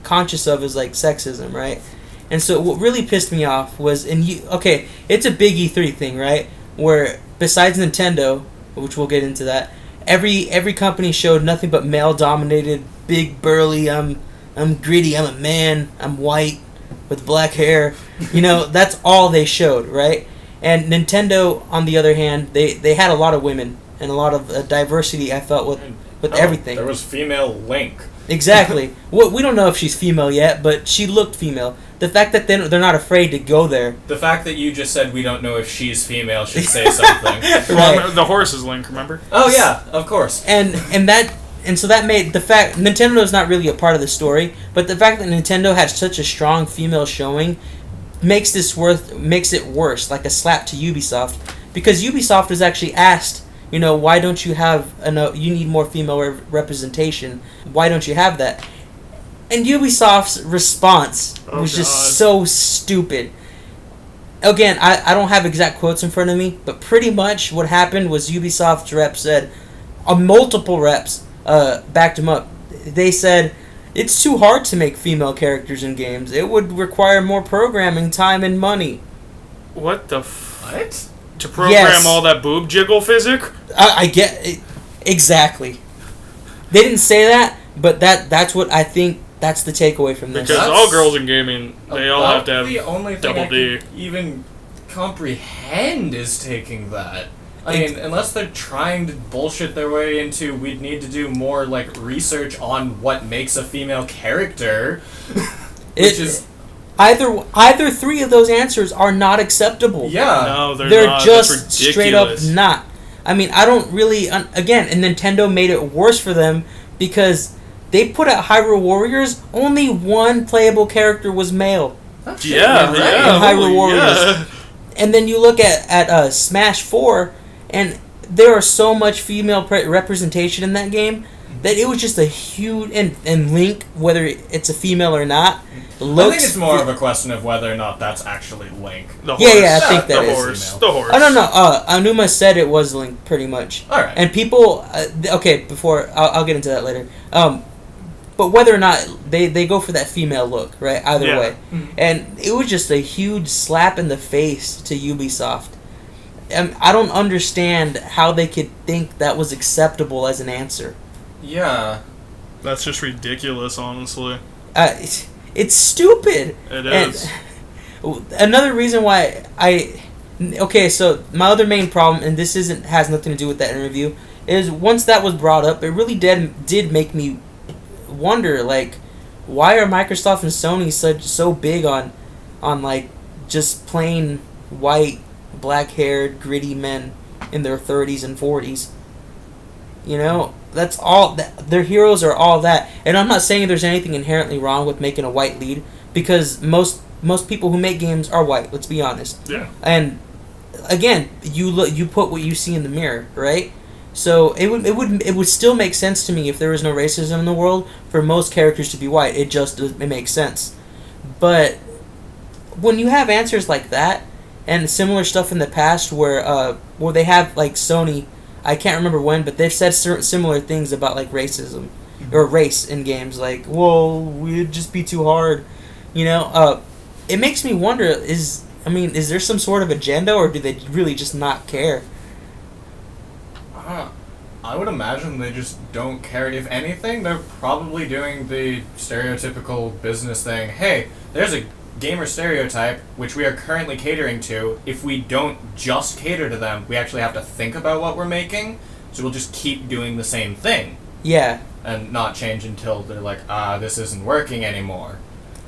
conscious of is like sexism, right? And so what really pissed me off was, it's a big E3 thing, right? Where besides Nintendo, which we'll get into that, every company showed nothing but male-dominated, big, burly. I'm gritty. I'm a man. I'm white with black hair. That's all they showed, right? And Nintendo, on the other hand, they had a lot of women and a lot of diversity. I felt with everything. There was female Link. Exactly. Well, we don't know if she's female yet, but she looked female. The fact that they're not afraid to go there. The fact that you just said we don't know if she's female should say something. Well, the horse is Link, remember? Oh yeah, of course. And so that made the fact Nintendo's not really a part of the story, but the fact that Nintendo had such a strong female showing makes it worse, like a slap to Ubisoft, because Ubisoft was actually asked, why don't you have you need more female representation? Why don't you have that? And Ubisoft's response was just so stupid. Again, I don't have exact quotes in front of me, but pretty much what happened was Ubisoft's rep said, multiple reps backed him up. They said, it's too hard to make female characters in games. It would require more programming time and money. What the what? To program all that boob jiggle physic? I get it. Exactly. They didn't say that, but that's what I think. That's the takeaway from this. Because all girls in gaming, they all have to have the only thing double D. I can even comprehend is taking that. I mean, unless they're trying to bullshit their way into, we'd need to do more research on what makes a female character, which is Either three of those answers are not acceptable. Yeah. No, they're not. just straight up not. I mean, I don't really... Again, and Nintendo made it worse for them because they put out Hyrule Warriors, only one playable character was male. Yeah, in yeah. Hyrule Warriors. Yeah. And then you look at Smash 4, and there are so much female representation in that game that it was just a huge... And Link, whether it's a female or not, I think it's more of a question of whether or not that's actually Link. The horse. Yeah, I think that the is. Horse. The horse. Oh, no. Anuma said it was Link, pretty much. Alright. And people... okay, before... I'll get into that later. But whether or not they go for that female look, right? Either way. Mm-hmm. And it was just a huge slap in the face to Ubisoft. And I don't understand how they could think that was acceptable as an answer. Yeah. That's just ridiculous, honestly. It's stupid. It is. And another reason why okay, so my other main problem, and this has nothing to do with that interview, is once that was brought up, it really did make me wonder, like, why are Microsoft and Sony so big on like just plain white, black-haired, gritty men in their 30s and 40s? You know, that's all. Their heroes are all that. And I'm not saying there's anything inherently wrong with making a white lead, because most people who make games are white. Let's be honest. Yeah. And again, you put what you see in the mirror, right? So it would still make sense to me if there was no racism in the world for most characters to be white. It makes sense. But when you have answers like that and similar stuff in the past where they have, like, Sony, I can't remember when, but they've said similar things about, like, racism or race in games, like, well, we'd just be too hard, you know. It makes me wonder, is there some sort of agenda, or do they really just not care? I would imagine they just don't care. If anything, they're probably doing the stereotypical business thing. Hey, there's a gamer stereotype which we are currently catering to. If we don't just cater to them, we actually have to think about what we're making, so we'll just keep doing the same thing. Yeah. And not change until they're like, this isn't working anymore.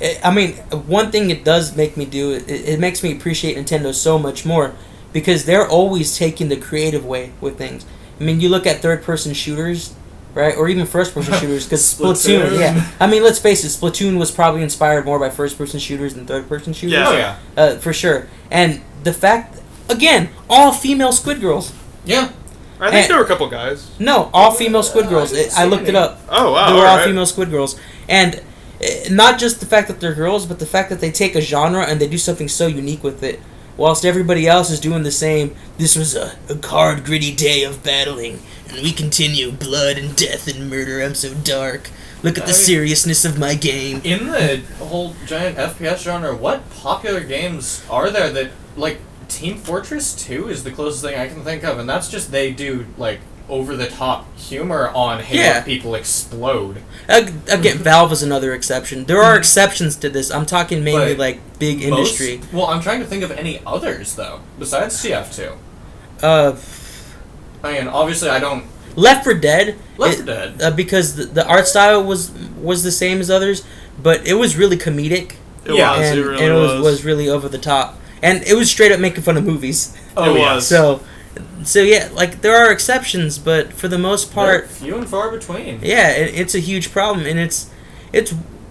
One thing it does make me do, it makes me appreciate Nintendo so much more, because they're always taking the creative way with things. I mean, you look at third-person shooters, right? Or even first-person shooters, because Splatoon, yeah. I mean, let's face it, Splatoon was probably inspired more by first-person shooters than third-person shooters. Yeah. Oh, yeah. For sure. And the fact, again, all female Squid Girls. Yeah. I think there were a couple guys. No, all female Squid Girls. I looked it up. Oh, wow. They were all female Squid Girls. And not just the fact that they're girls, but the fact that they take a genre and they do something so unique with it. Whilst everybody else is doing the same, this was a hard, gritty day of battling, and we continue, blood and death and murder, I'm so dark. Look at the seriousness of my game. In the whole giant FPS genre, what popular games are there that, like, Team Fortress 2 is the closest thing I can think of, and that's just they do, like, over-the-top humor on hey, people explode. Again, Valve is another exception. There are exceptions to this. I'm talking mainly, like, big industry. Well, I'm trying to think of any others, though, besides TF2. I mean, obviously I don't... Left 4 Dead. Left 4 Dead. Because the art style was the same as others, but it was really comedic. It was really over the top. And it was straight up making fun of movies. Oh, it was. So yeah, like, there are exceptions, but for the most part... They're few and far between. Yeah, it's a huge problem, and it's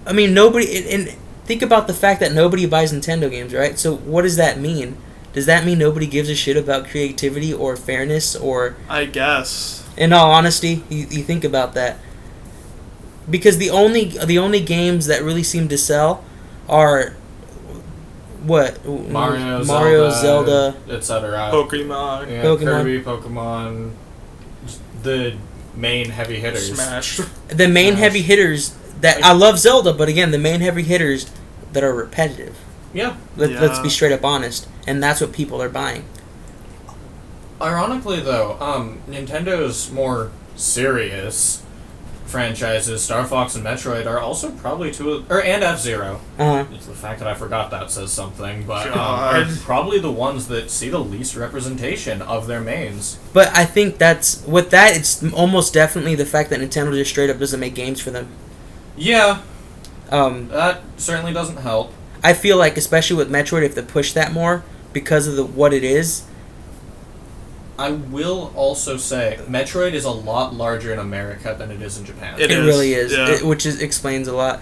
I mean, nobody... And think about the fact that nobody buys Nintendo games, right? So what does that mean? Does that mean nobody gives a shit about creativity or fairness or... I guess. In all honesty, you think about that. Because the only games that really seem to sell are... What? Mario, Zelda, etc. Pokemon. Yeah, Kirby, Pokemon. The main heavy hitters. Smash. The main heavy hitters that... I love Zelda, but again, the main heavy hitters that are repetitive. Yeah. Let's be straight up honest. And that's what people are buying. Ironically, though, Nintendo's more serious franchises, Star Fox and Metroid, are also probably and F-Zero. Uh-huh. The fact that I forgot that says something, but are probably the ones that see the least representation of their mains. But I think it's almost definitely the fact that Nintendo just straight up doesn't make games for them. Yeah. That certainly doesn't help. I feel like, especially with Metroid, if they push that more because of what it is. I will also say, Metroid is a lot larger in America than it is in Japan. It really is, yeah. which explains a lot.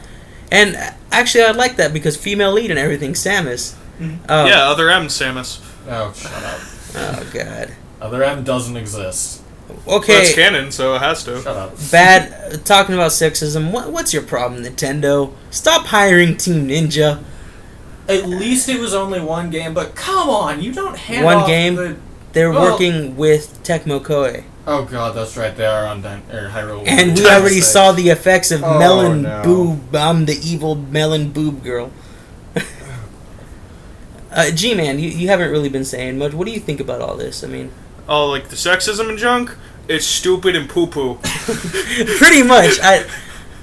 And actually, I like that because female lead and everything, Samus. Yeah, other M, Samus. Oh, shut up. Oh, God. Other M doesn't exist. Okay. Well, it's canon, so it has to. Shut up. Bad. Talking about sexism, what's your problem, Nintendo? Stop hiring Team Ninja. At least it was only one game, but come on, you don't hand one off game. They're working with Tecmo Koei. Oh god, that's right. They are on Hyrule. And we already saw the effects of Melon Boob. I'm the evil Melon Boob girl. G-Man, you haven't really been saying much. What do you think about all this? I mean... Oh, like the sexism and junk? It's stupid and poo-poo. Pretty much.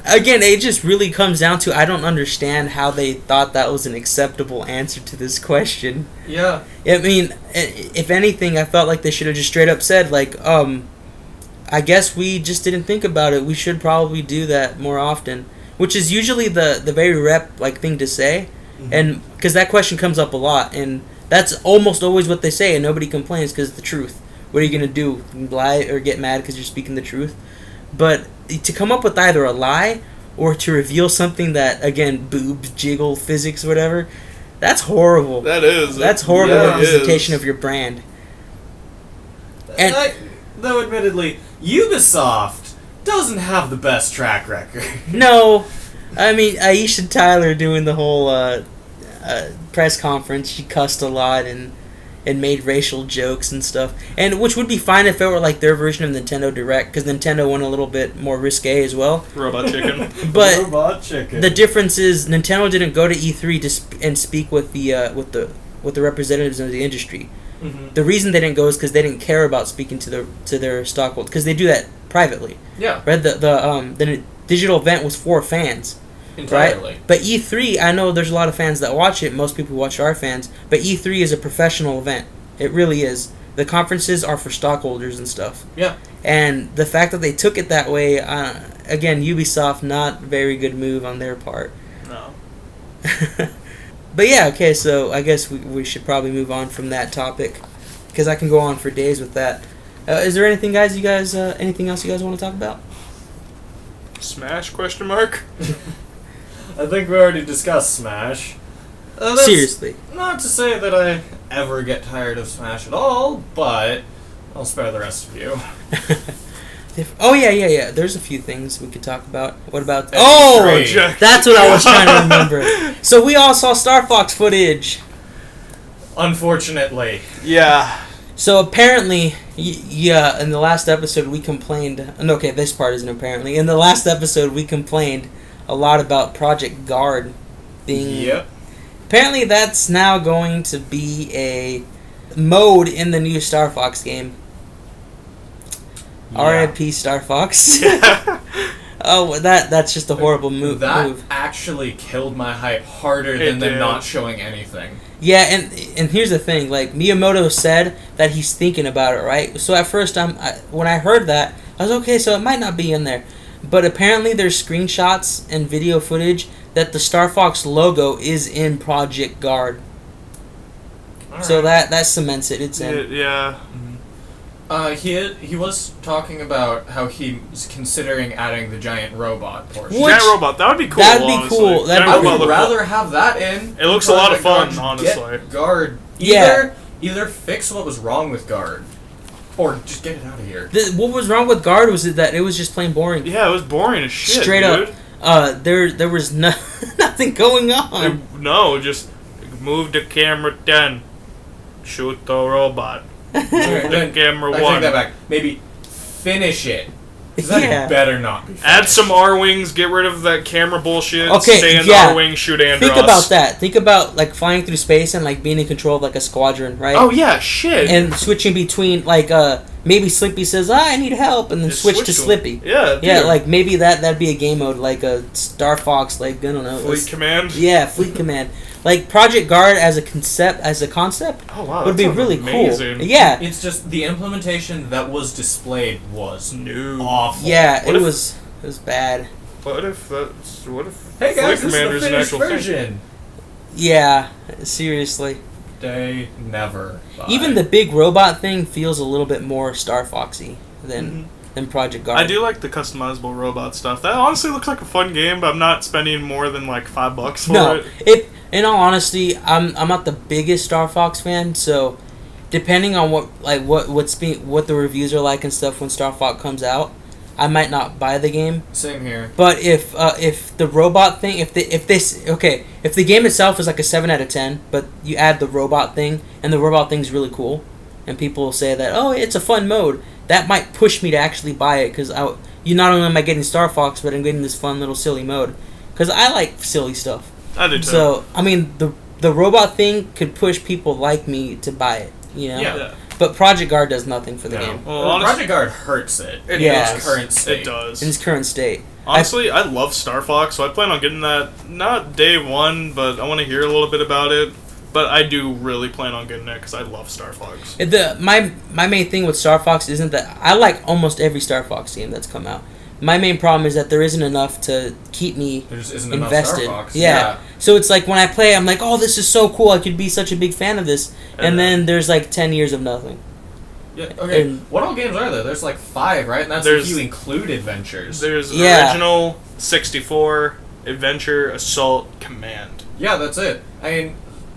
Again, it just really comes down to I don't understand how they thought that was an acceptable answer to this question. Yeah. I mean, if anything, I felt like they should have just straight up said, like, I guess we just didn't think about it. We should probably do that more often. Which is usually the very thing to say. Mm-hmm. And because that question comes up a lot. And that's almost always what they say. And nobody complains because it's the truth. What are you going to do? Lie or get mad because you're speaking the truth? But to come up with either a lie or to reveal something that, again, boobs, jiggle, physics, whatever, that's horrible. That is. That's horrible representation of your brand. And though admittedly, Ubisoft doesn't have the best track record. No. I mean, Aisha Tyler doing the whole press conference, she cussed a lot and made racial jokes and stuff. And which would be fine if it were like their version of Nintendo Direct, because Nintendo went a little bit more risque as well. Robot Chicken. But Robot Chicken. The difference is Nintendo didn't go to E3 and speak with the representatives of the industry. Mm-hmm. The reason they didn't go is because they didn't care about speaking to their stockholders, because they do that privately. Yeah. Right. The digital event was for fans. Entirely. Right? But E3, I know there's a lot of fans that watch it. Most people who watch are fans. But E3 is a professional event. It really is. The conferences are for stockholders and stuff. Yeah. And the fact that they took it that way, again, Ubisoft, not very good move on their part. No. But yeah, okay, so I guess we should probably move on from that topic, because I can go on for days with that. Is there anything else you guys want to talk about? Smash, question mark? I think we already discussed Smash. Seriously. Not to say that I ever get tired of Smash at all, but I'll spare the rest of you. Oh, yeah. There's a few things we could talk about. What about... That's what I was trying to remember. So we all saw Star Fox footage. Unfortunately. Yeah. So apparently, in the last episode we complained... Okay, this part isn't apparently. In the last episode we complained a lot about Project Guard being... Yep. Apparently that's now going to be a mode in the new Star Fox game. Yeah. R.I.P. Star Fox. Yeah. Oh, that's just a horrible move. That actually killed my hype harder than them not showing anything. Yeah, and here's the thing. Like, Miyamoto said that he's thinking about it, right? So at first, when I heard that, I was okay, so it might not be in there. But apparently there's screenshots and video footage that the Star Fox logo is in Project Guard. Right. So that cements it. It's in. Yeah. He was talking about how he's considering adding the giant robot portion. Giant robot, that would be cool. That'd be cool. I would rather have that in. It looks a lot of fun, honestly. Guard. Either fix what was wrong with Guard, or just get it out of here. What was wrong with Guard was that it was just plain boring. Yeah, it was boring as shit. Straight dude. Up. There was nothing going on. No, just move the camera 10, shoot the robot. The camera 1. I take that back. Maybe finish it. That better not be finished. Add some R-Wings, get rid of that camera bullshit, okay, stay in the R-Wing, shoot Andros. Think about that. Think about, like, flying through space and, like, being in control of, like, a squadron, right? Oh, yeah, shit. And switching between, like, maybe Slippy says, I need help, and then switch to Slippy. Yeah, dude. Yeah, like, maybe that'd be a game mode, like a Star Fox, like, I don't know. Fleet Command? Yeah, Fleet Command. Like, Project Guard as a concept oh, wow, would be really amazing. Cool. Yeah. It's just the implementation that was displayed was awful. Yeah, it was bad. What if Hey guys, Fleet Commander is an actual version. thing? Yeah, seriously. They never buy. Even the big robot thing feels a little bit more Star Foxy than Project Guard. I do like the customizable robot stuff. That honestly looks like a fun game, but I'm not spending more than like $5 for it. In all honesty, I'm not the biggest Star Fox fan, so depending on what the reviews are like and stuff when Star Fox comes out, I might not buy the game. Same here. But if the robot thing, if the game itself is like a 7 out of 10, but you add the robot thing and the robot thing's really cool, and people say that it's a fun mode, that might push me to actually buy it because you not only am I getting Star Fox, but I'm getting this fun little silly mode because I like silly stuff. I do too. So I mean the robot thing could push people like me to buy it. Yeah. But Project Guard does nothing for the game. Well, Project Guard hurts it. In its current state. It does. In its current state. Honestly, I love Star Fox, so I plan on getting that, not day one, but I want to hear a little bit about it. But I do really plan on getting it because I love Star Fox. My main thing with Star Fox isn't that I like almost every Star Fox game that's come out. My main problem is that there isn't enough to keep me invested. Enough Star Fox. Yeah. So it's like when I play, I'm like, oh, this is so cool. I could be such a big fan of this. And then there's like 10 years of nothing. Yeah, okay. What all games are there? There's like 5, right? And that's if you include adventures. There's original, 64, adventure, assault, command. Yeah, that's it. I mean,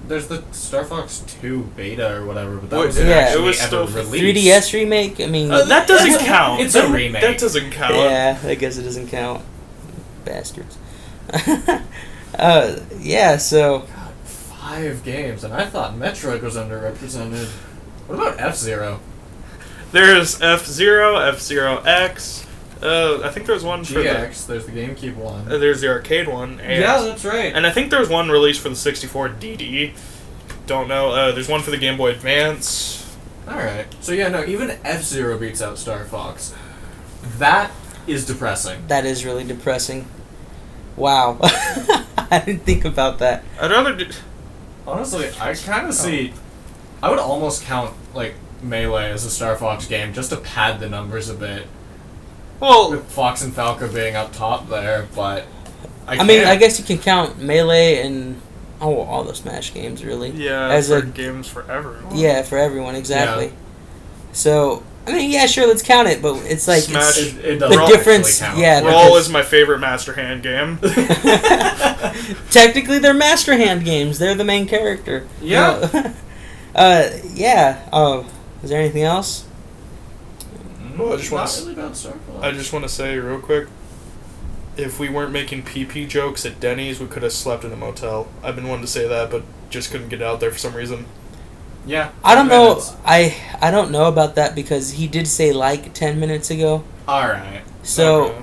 there's the Star Fox 2 beta or whatever, but that was it was still released. 3DS remake. I mean, that doesn't count. It's a remake. That doesn't count. Yeah, I guess it doesn't count. Bastards. Yeah. So. God, 5 games, and I thought Metroid was underrepresented. What about F-Zero? There's F-Zero, F-Zero X. I think there's one for GX. There's the GameCube one. There's the arcade one. Yeah, that's right. And I think there's one released for the 64 DD. Don't know. There's one for the Game Boy Advance. Alright. So yeah, no, even F-Zero beats out Star Fox. That is depressing. That is really depressing. Wow. I didn't think about that. I'd rather Honestly, I kind of see... I would almost count, like, Melee as a Star Fox game just to pad the numbers a bit. Well, with Fox and Falco being up top there, but I mean, I guess you can count Melee and all the Smash games, really. Yeah, as games for everyone. Yeah, for everyone, exactly. Yeah. So, I mean, yeah, sure, let's count it, but it's like Smash. It the difference. Count. Yeah, Brawl is my favorite Master Hand game. Technically, they're Master Hand games. They're the main character. Yeah. Yeah. Is there anything else? Well, I just want to say real quick, if we weren't making PP jokes at Denny's, we could have slept in a motel. I've been wanting to say that, but just couldn't get out there for some reason. Yeah. I don't know. I don't know about that because he did say like 10 minutes ago. All right. So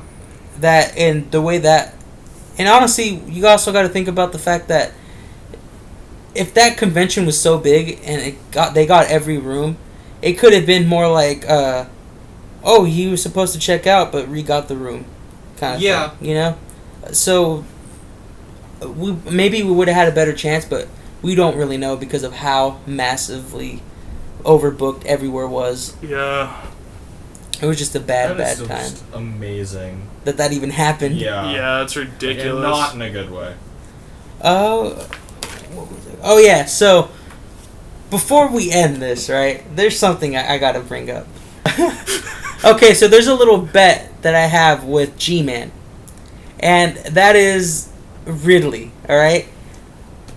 that and the way that, and honestly, you also got to think about the fact that if that convention was so big and they got every room, it could have been more like, oh, he was supposed to check out, but got the room, kind of thing, you know? So, maybe we would have had a better chance, but we don't really know because of how massively overbooked everywhere was. Yeah. It was just a bad time. Just amazing. That even happened. Yeah. Yeah, it's ridiculous. Not in a good way. Oh, yeah, so, before we end this, right, there's something I gotta bring up. Okay, so there's a little bet that I have with G-Man, and that is Ridley, alright?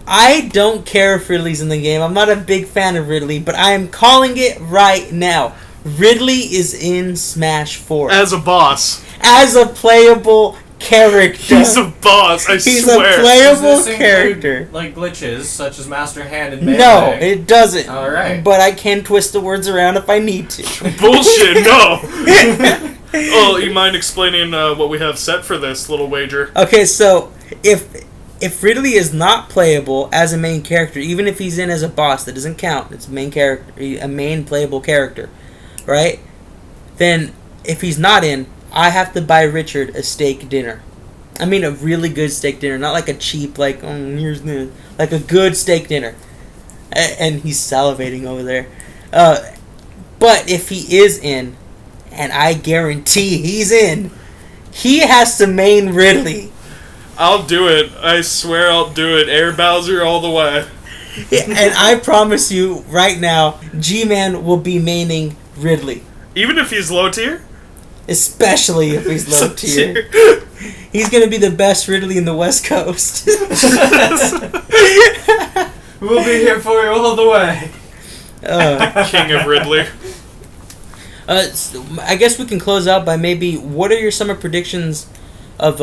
I don't care if Ridley's in the game. I'm not a big fan of Ridley, but I am calling it right now. Ridley is in Smash 4. As a boss. As a playable character. He's a boss, I swear. He's a playable character. Like glitches, such as Master Hand and Melee? No, it doesn't. Alright. But I can twist the words around if I need to. Bullshit, no! Oh, you mind explaining what we have set for this little wager? Okay, so if Ridley is not playable as a main character, even if he's in as a boss, that doesn't count. It's a main character, a main playable character, right? Then if he's not in, I have to buy Richard a steak dinner. I mean a really good steak dinner, not like a cheap, like, here's the... Like a good steak dinner. And he's salivating over there. But if he is in, and I guarantee he's in, he has to main Ridley. I'll do it. I swear I'll do it. Air Bowser all the way. And I promise you right now, G-Man will be maining Ridley. Even if he's low tier? Especially if he's low tier. He's going to be the best Ridley in the West Coast. We'll be here for you all the way. King of Ridley. So I guess we can close out by maybe, what are your summer predictions of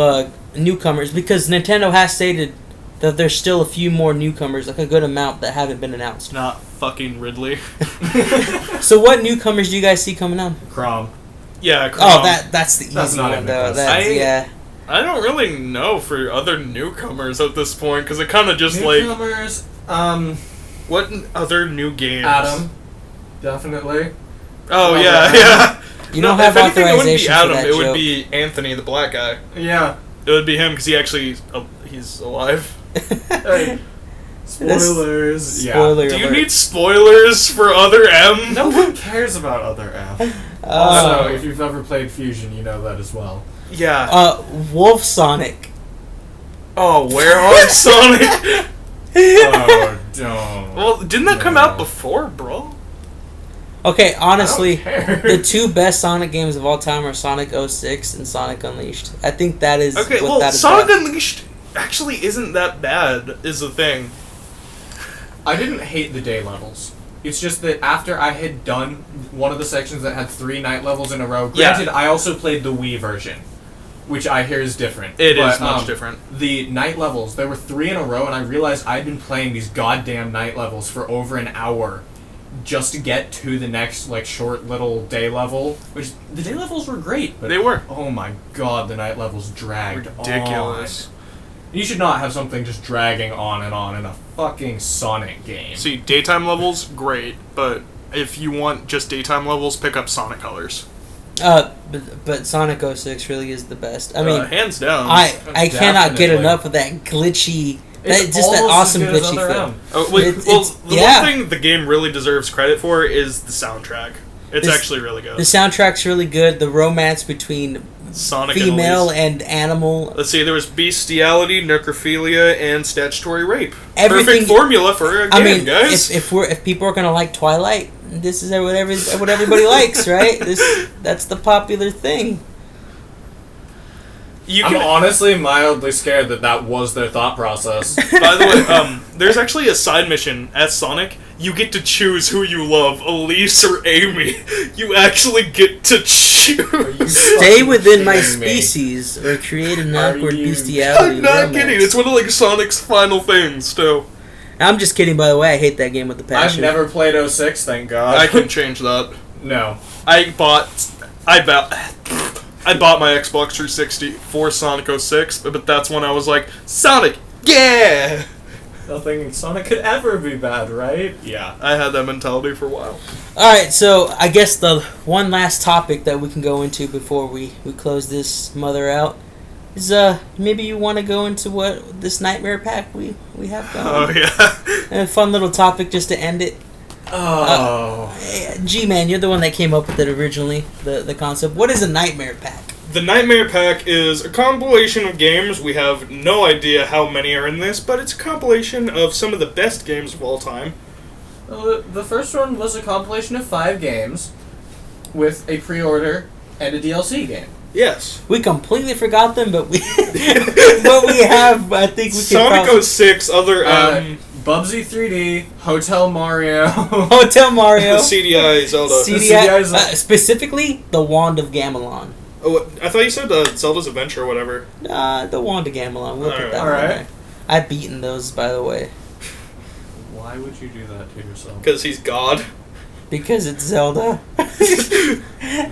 newcomers? Because Nintendo has stated that there's still a few more newcomers, like a good amount, that haven't been announced. Not fucking Ridley. So what newcomers do you guys see coming out? Crom. Yeah, Crom. Oh, that's the easy one, though. Yeah. I don't really know for other newcomers at this point, because it kind of just newcomers, what other new games? Adam. Definitely. Oh, yeah. You don't have authorization Adam, for that it would joke. be Anthony, the black guy. Yeah. It would be him, because he's alive. Hey. Spoilers. Spoiler Do you alert. need spoilers for Other M? No one cares about Other M. Also, if you've ever played Fusion, you know that as well. Yeah. Wolf Sonic. Oh, where are Sonic? Oh, don't. Well, didn't that come out before, bro? Okay, honestly, I don't care. the two best Sonic games of all time are Sonic 06 and Sonic Unleashed. I think that is Okay, what well, that is Sonic about. Unleashed actually isn't that bad, is the thing. I didn't hate the day levels. It's just that after I had done one of the sections that had 3 night levels in a row, granted, I also played the Wii version, which I hear is different. It is much different. The night levels, there were 3 in a row, and I realized I'd been playing these goddamn night levels for over an hour just to get to the next, short little day level, which the day levels were great, but They were. oh my god, the night levels dragged Ridiculous. on. You should not have something just dragging on in a fucking Sonic game. See, daytime levels, great, but if you want just daytime levels, pick up Sonic Colors. But Sonic 06 really is the best. I mean, hands down. I cannot get Definitely. enough of that glitchy, It's that almost awesome as good as glitchy Other feel. M. The one thing the game really deserves credit for is the soundtrack. It's actually really good. The soundtrack's really good. The romance between Sonic female and and animal. Let's see, there was bestiality, necrophilia, and statutory rape. Everything- Perfect formula for a game, guys. If people are gonna like Twilight, this is what everybody likes, right? That's the popular thing. I'm honestly mildly scared that was their thought process. By the way, there's actually a side mission at Sonic. You get to choose who you love, Elise or Amy. You actually get to choose. Stay within my species or create an awkward bestiality. I'm not romance. kidding. It's one of Sonic's final things, too. I'm just kidding, by the way. I hate that game with the passion. I've never played 06, thank God. I can change that. No. I bought my Xbox 360 for Sonic 06, but that's when I was like, Sonic, yeah! Nothing Sonic could ever be bad, right? Yeah. I had that mentality for a while. Alright, so I guess the one last topic that we can go into before we close this mother out is maybe you want to go into what this Nightmare Pack we have going. Oh, yeah. A fun little topic just to end it. G-Man, you're the one that came up with it originally, the concept. What is a Nightmare Pack? The Nightmare Pack is a compilation of games. We have no idea how many are in this, but it's a compilation of some of the best games of all time. The first one was a compilation of 5 games with a pre-order and a DLC game. Yes. We completely forgot them, but we have, I think we can Sonic 06, Other Bubsy 3D, Hotel Mario. Hotel Mario. CDI Zelda. CDI, specifically, the Wand of Gamelon. Oh, I thought you said Zelda's Adventure or whatever. The Wand of Gamelon. We'll put that all one right. there. I've beaten those, by the way. Why would you do that to yourself? Because he's God. Because it's Zelda.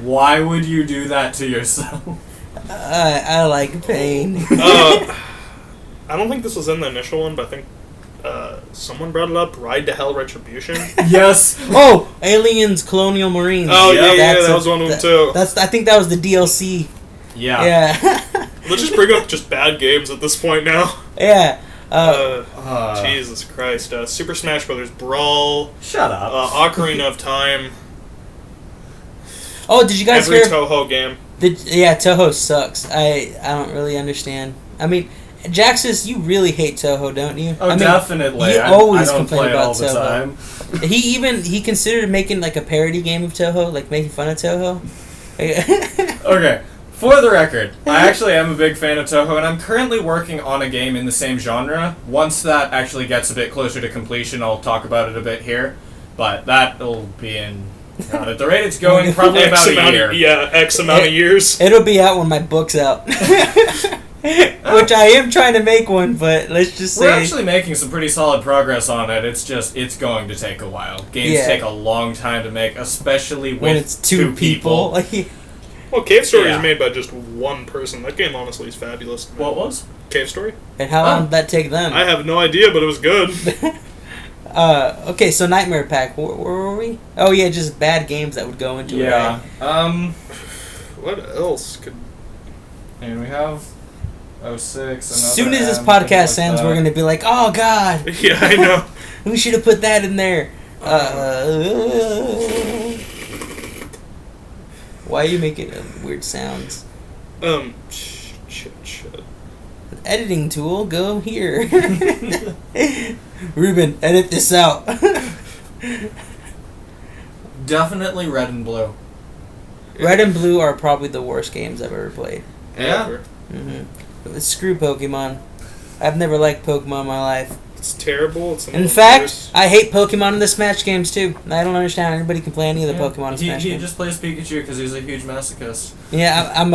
Why would you do that to yourself? I like pain. I don't think this was in the initial one, but I think someone brought it up. Ride to Hell Retribution. Yes. Oh, Aliens, Colonial Marines. Oh yeah, that was one of them too. I think that was the DLC. Yeah. Yeah. Let's just bring up just bad games at this point now. Yeah. Jesus Christ. Super Smash Brothers Brawl. Shut up. Ocarina of Time. Oh, did you guys Every hear? Toho game. Yeah, Toho sucks. I don't really understand. I mean, Jaxus, you really hate Touhou, don't you? Oh, definitely. You always complain about all the Touhou. Time. He considered making like a parody game of Touhou, like making fun of Touhou. Okay, for the record, I actually am a big fan of Touhou, and I'm currently working on a game in the same genre. Once that actually gets a bit closer to completion, I'll talk about it a bit here. But that'll be in... God, at the rate it's going, probably about a year. X amount of years. It'll be out when my book's out. Which I am trying to make one, but let's just say... We're actually making some pretty solid progress on it. It's just, it's going to take a while. Games take a long time to make, especially when it's two people. Well, Cave Story is made by just one person. That game, honestly, is fabulous. What was? Cave Story. And how long did that take them? I have no idea, but it was good. Okay, so Nightmare Pack. Where were we? Oh, yeah, just bad games that would go into it. Yeah. What else could... And we have... 06. As soon as this podcast ends, we're going to be like, oh, God. Yeah, I know. We should have put that in there. Why are you making weird sounds? Shit. Editing tool, go here. Ruben, edit this out. Definitely Red and Blue. Red and Blue are probably the worst games I've ever played. Yeah. Screw Pokemon. I've never liked Pokemon in my life. It's terrible. In fact, I hate Pokemon in the Smash games too. I don't understand how anybody can play any of the Pokemon in Smash games. He just plays Pikachu because he's a huge masochist. Yeah, I'm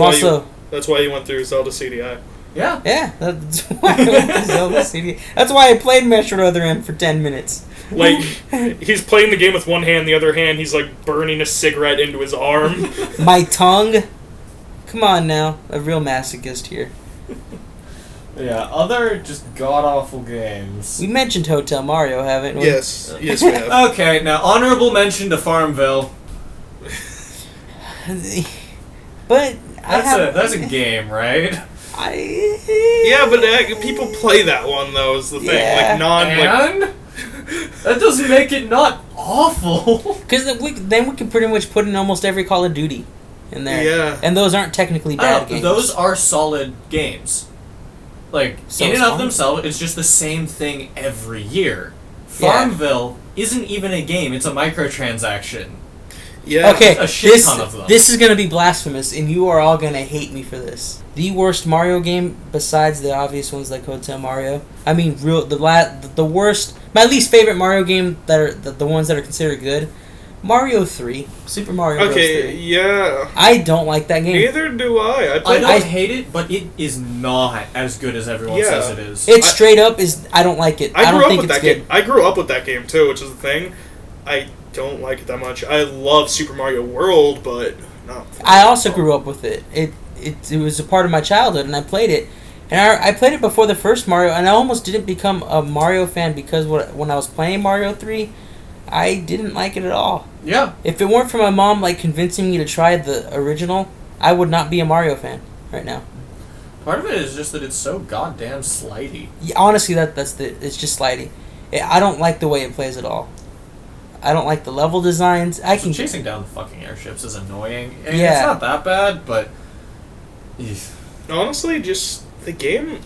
also... That's why you went through Zelda CDI. Yeah. Yeah, that's why I went through Zelda CDI. That's why I played Metro Other M for 10 minutes. Like, he's playing the game with one hand, the other hand he's like burning a cigarette into his arm. My tongue? Come on now, a real masochist here. Yeah, other just god-awful games. We mentioned Hotel Mario, haven't we? Yes we have. Okay, now honorable mention to Farmville. But that's a game, right? Yeah, but people play that one though. Is the thing that doesn't make it not awful. Because then we can pretty much put in almost every Call of Duty in there. Yeah, and those aren't technically bad games. Those are solid games. Like so in and of themselves, it's just the same thing every year. Farmville isn't even a game; it's a microtransaction. Yeah. Okay, a shit ton of them. This is going to be blasphemous, and you are all going to hate me for this. The worst Mario game, besides the obvious ones like Hotel Mario. I mean, the worst, my least favorite Mario game that are the ones that are considered good. Mario 3, Super Mario Bros. 3. Okay, yeah. I don't like that game. Neither do I. I hate it, but it is not as good as everyone says it is. It straight up is. I don't like it. I don't think it's good. I grew up with that game too, which is the thing. I don't like it that much. I love Super Mario World, but no. I also grew up with it. It was a part of my childhood, and I played it. And I played it before the first Mario, and I almost didn't become a Mario fan because when I was playing Mario 3, I didn't like it at all. Yeah. If it weren't for my mom convincing me to try the original, I would not be a Mario fan right now. Part of it is just that it's so goddamn slidey. Yeah, honestly, it's just slidey. I don't like the way it plays at all. I don't like the level designs. Chasing down fucking airships is annoying. I mean, it's not that bad, but... Honestly, just the game...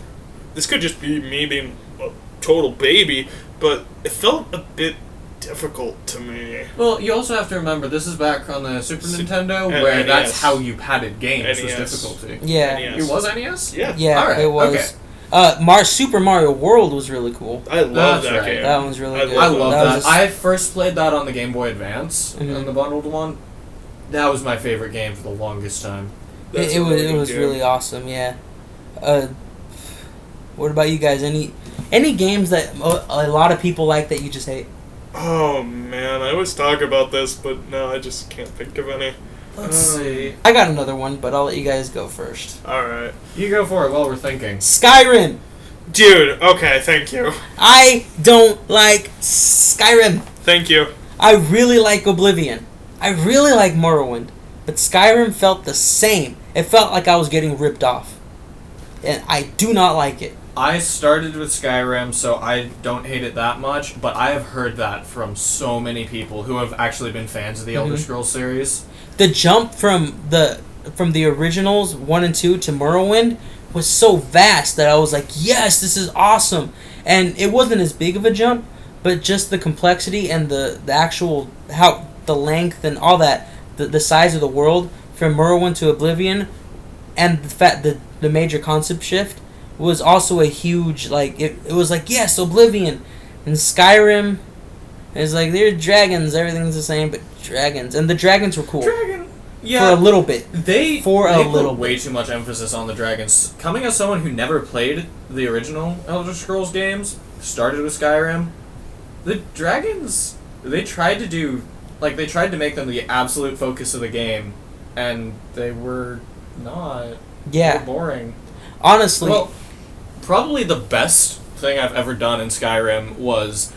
This could just be me being a total baby, but it felt a bit difficult to me. Well, you also have to remember, this is back on the Super Nintendo, where that's how you padded games was difficulty. Yeah. NES. It was NES? Yeah. Yeah, right. it was. Okay. Super Mario World was really cool. I love that game. That one's really good. I love that. I first played that on the Game Boy Advance, on the bundled one. That was my favorite game for the longest time. It was really awesome, yeah. What about you guys? Any games that a lot of people like that you just hate? Oh man, I always talk about this, but no, I just can't think of any. Let's see. I got another one, but I'll let you guys go first. Alright. You go for it while we're thinking. Skyrim! Dude, okay, thank you. I don't like Skyrim. Thank you. I really like Oblivion. I really like Morrowind. But Skyrim felt the same. It felt like I was getting ripped off. And I do not like it. I started with Skyrim, so I don't hate it that much, but I have heard that from so many people who have actually been fans of the Elder Scrolls series. The jump from the originals 1 and 2 to Morrowind was so vast that I was like, yes, this is awesome. And it wasn't as big of a jump, but just the complexity and the actual, how the length and all that, the size of the world from Morrowind to Oblivion, and the major concept shift was also a huge, like, it was like, yes, Oblivion. And Skyrim is like, they're dragons, everything's the same, but dragons. And the dragons were cool. Yeah, for a little bit. They put way too much emphasis on the dragons. Coming as someone who never played the original Elder Scrolls games, started with Skyrim, the dragons, they tried to make them the absolute focus of the game, and they were not. Yeah. They were boring. Honestly. Well, probably the best thing I've ever done in Skyrim was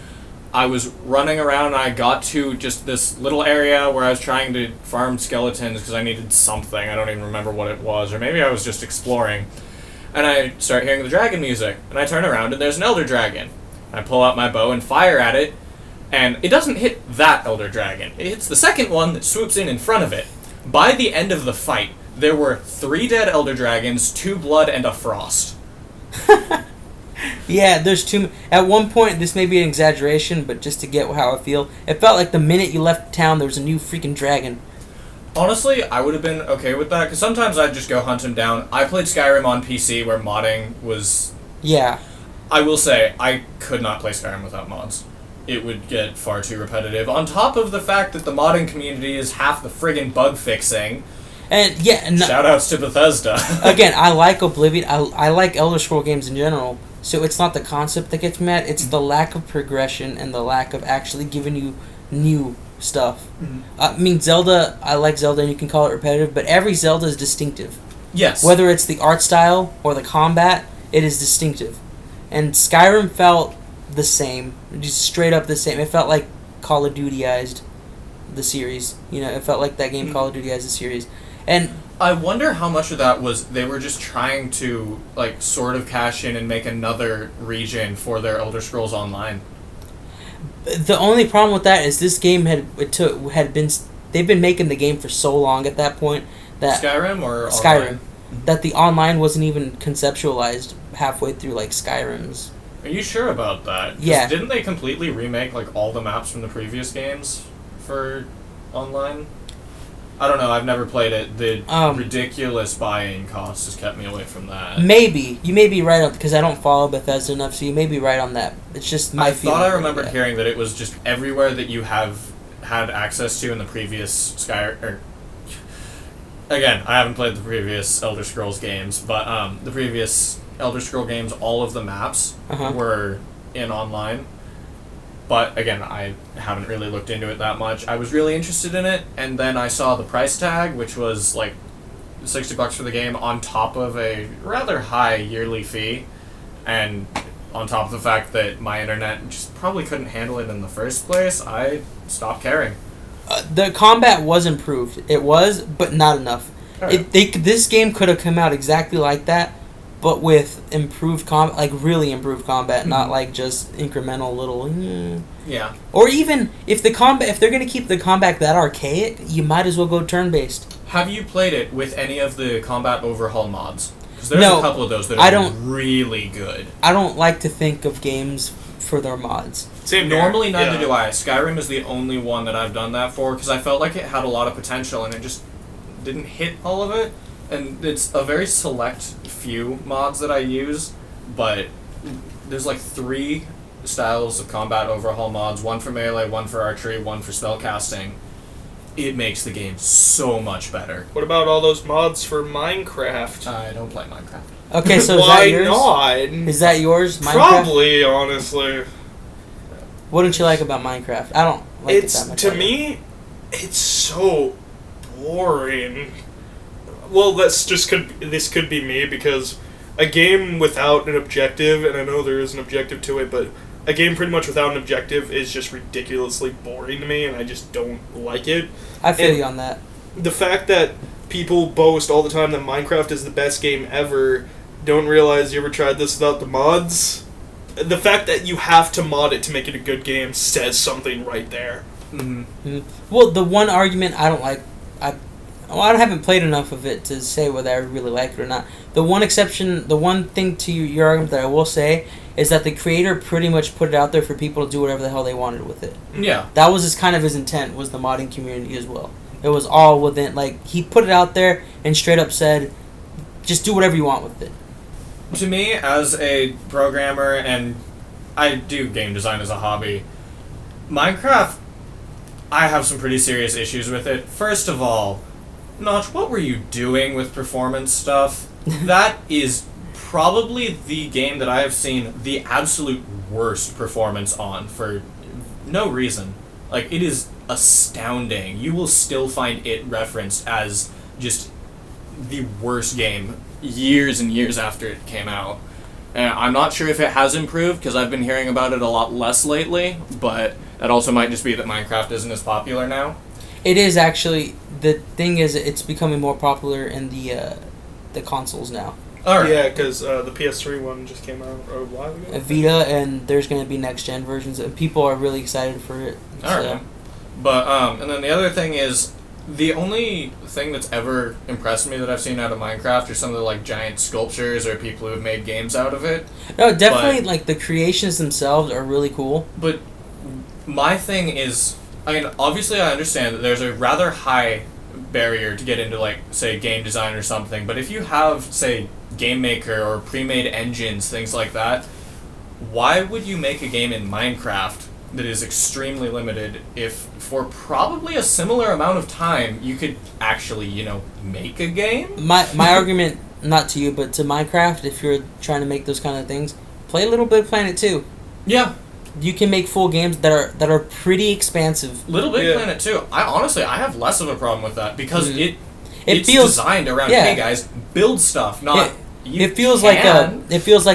I was running around and I got to just this little area where I was trying to farm skeletons because I needed something. I don't even remember what it was, or maybe I was just exploring. And I start hearing the dragon music, and I turn around and there's an elder dragon. I pull out my bow and fire at it, and it doesn't hit that elder dragon. It hits the second one that swoops in front of it. By the end of the fight, there were 3 dead elder dragons, 2 blood, and a frost. Yeah, there's too. At one point, this may be an exaggeration, but just to get how I feel, it felt like the minute you left town, there was a new freaking dragon. Honestly, I would have been okay with that, because sometimes I'd just go hunt him down. I played Skyrim on PC, where modding was... Yeah. I will say, I could not play Skyrim without mods. It would get far too repetitive. On top of the fact that the modding community is half the friggin' bug fixing. And yeah, shoutouts to Bethesda. Again, I like Oblivion. I like Elder Scrolls games in general. So it's not the concept that gets me mad. It's the lack of progression and the lack of actually giving you new stuff. Mm-hmm. I mean, Zelda. I like Zelda, and you can call it repetitive, but every Zelda is distinctive. Yes. Whether it's the art style or the combat, it is distinctive. And Skyrim felt the same, just straight up the same. It felt like Call of Duty-ized the series. You know, it felt like that game Call of Duty-ized the series. And I wonder how much of that was they were just trying to, like, sort of cash in and make another region for their Elder Scrolls Online. The only problem with that is this game they've been making the game for so long at that point that Skyrim or Skyrim, that the online wasn't even conceptualized halfway through, like, Skyrim's. Are you sure about that? Yeah. Didn't they completely remake, like, all the maps from the previous games for online? I don't know, I've never played it. The ridiculous buying costs has kept me away from that. Maybe. You may be right on, because I don't follow Bethesda enough, so you may be right on that. It's just my feeling. I thought I remembered hearing that it was just everywhere that you have had access to in the previous again, I haven't played the previous Elder Scrolls games, but the previous Elder Scrolls games, all of the maps were in online. But again, I haven't really looked into it that much. I was really interested in it, and then I saw the price tag, which was like $60 for the game, on top of a rather high yearly fee, and on top of the fact that my internet just probably couldn't handle it in the first place, I stopped caring. The combat was improved. It was, but not enough. Right. This game could have come out exactly like that, but with improved combat, like really improved combat, not like just incremental little. Yeah. Or even if they're gonna keep the combat that archaic, you might as well go turn-based. Have you played it with any of the combat overhaul mods? Because there's a couple of those that are really good. I don't like to think of games for their mods. Normally, neither do I. Skyrim is the only one that I've done that for, because I felt like it had a lot of potential, and it just didn't hit all of it. And it's a very select few mods that I use, but there's like 3 styles of combat overhaul mods, one for melee, one for archery, one for spellcasting. It makes the game so much better. What about all those mods for Minecraft? I don't play Minecraft. Okay, so why is that yours? Not? Is that yours, Minecraft? Probably, honestly. What don't you like about Minecraft? I don't like it that much. To me, it's so boring. Well, this could be me, because a game without an objective, and I know there is an objective to it, but a game pretty much without an objective is just ridiculously boring to me, and I just don't like it. I feel you on that. The fact that people boast all the time that Minecraft is the best game ever, don't realize you ever tried this without the mods. The fact that you have to mod it to make it a good game says something right there. Mm-hmm. Well, the one argument I don't like, Well, I haven't played enough of it to say whether I really like it or not. The one thing to your argument that I will say is that the creator pretty much put it out there for people to do whatever the hell they wanted with it. Yeah. That was his intent, was the modding community as well. It was all within, like, he put it out there and straight up said, just do whatever you want with it. To me, as a programmer, and I do game design as a hobby, Minecraft, I have some pretty serious issues with it. First of all, Notch, what were you doing with performance stuff? That is probably the game that I have seen the absolute worst performance on for no reason. Like, it is astounding. You will still find it referenced as just the worst game years and years after it came out. And I'm not sure if it has improved, because I've been hearing about it a lot less lately, but that also might just be that Minecraft isn't as popular now. It is actually. The thing is, it's becoming more popular in the consoles now. All right. Yeah, because the PS3 one just came out a while ago. Vita, and there's going to be next-gen versions, and people are really excited for it. All right. But, and then the other thing is, the only thing that's ever impressed me that I've seen out of Minecraft are some of the, like, giant sculptures or people who have made games out of it. No, definitely, like, the creations themselves are really cool. But my thing is, I mean, obviously I understand that there's a rather high barrier to get into, like, say, game design or something, but if you have, say, Game Maker or pre-made engines, things like that, why would you make a game in Minecraft that is extremely limited if for probably a similar amount of time you could actually, you know, make a game? My argument, not to you, but to Minecraft, if you're trying to make those kind of things, play Little Big Planet 2. Yeah. You can make full games that are pretty expansive. Little Big Planet 2. I have less of a problem with that because it's feels, designed around, hey guys, build stuff, not it feels like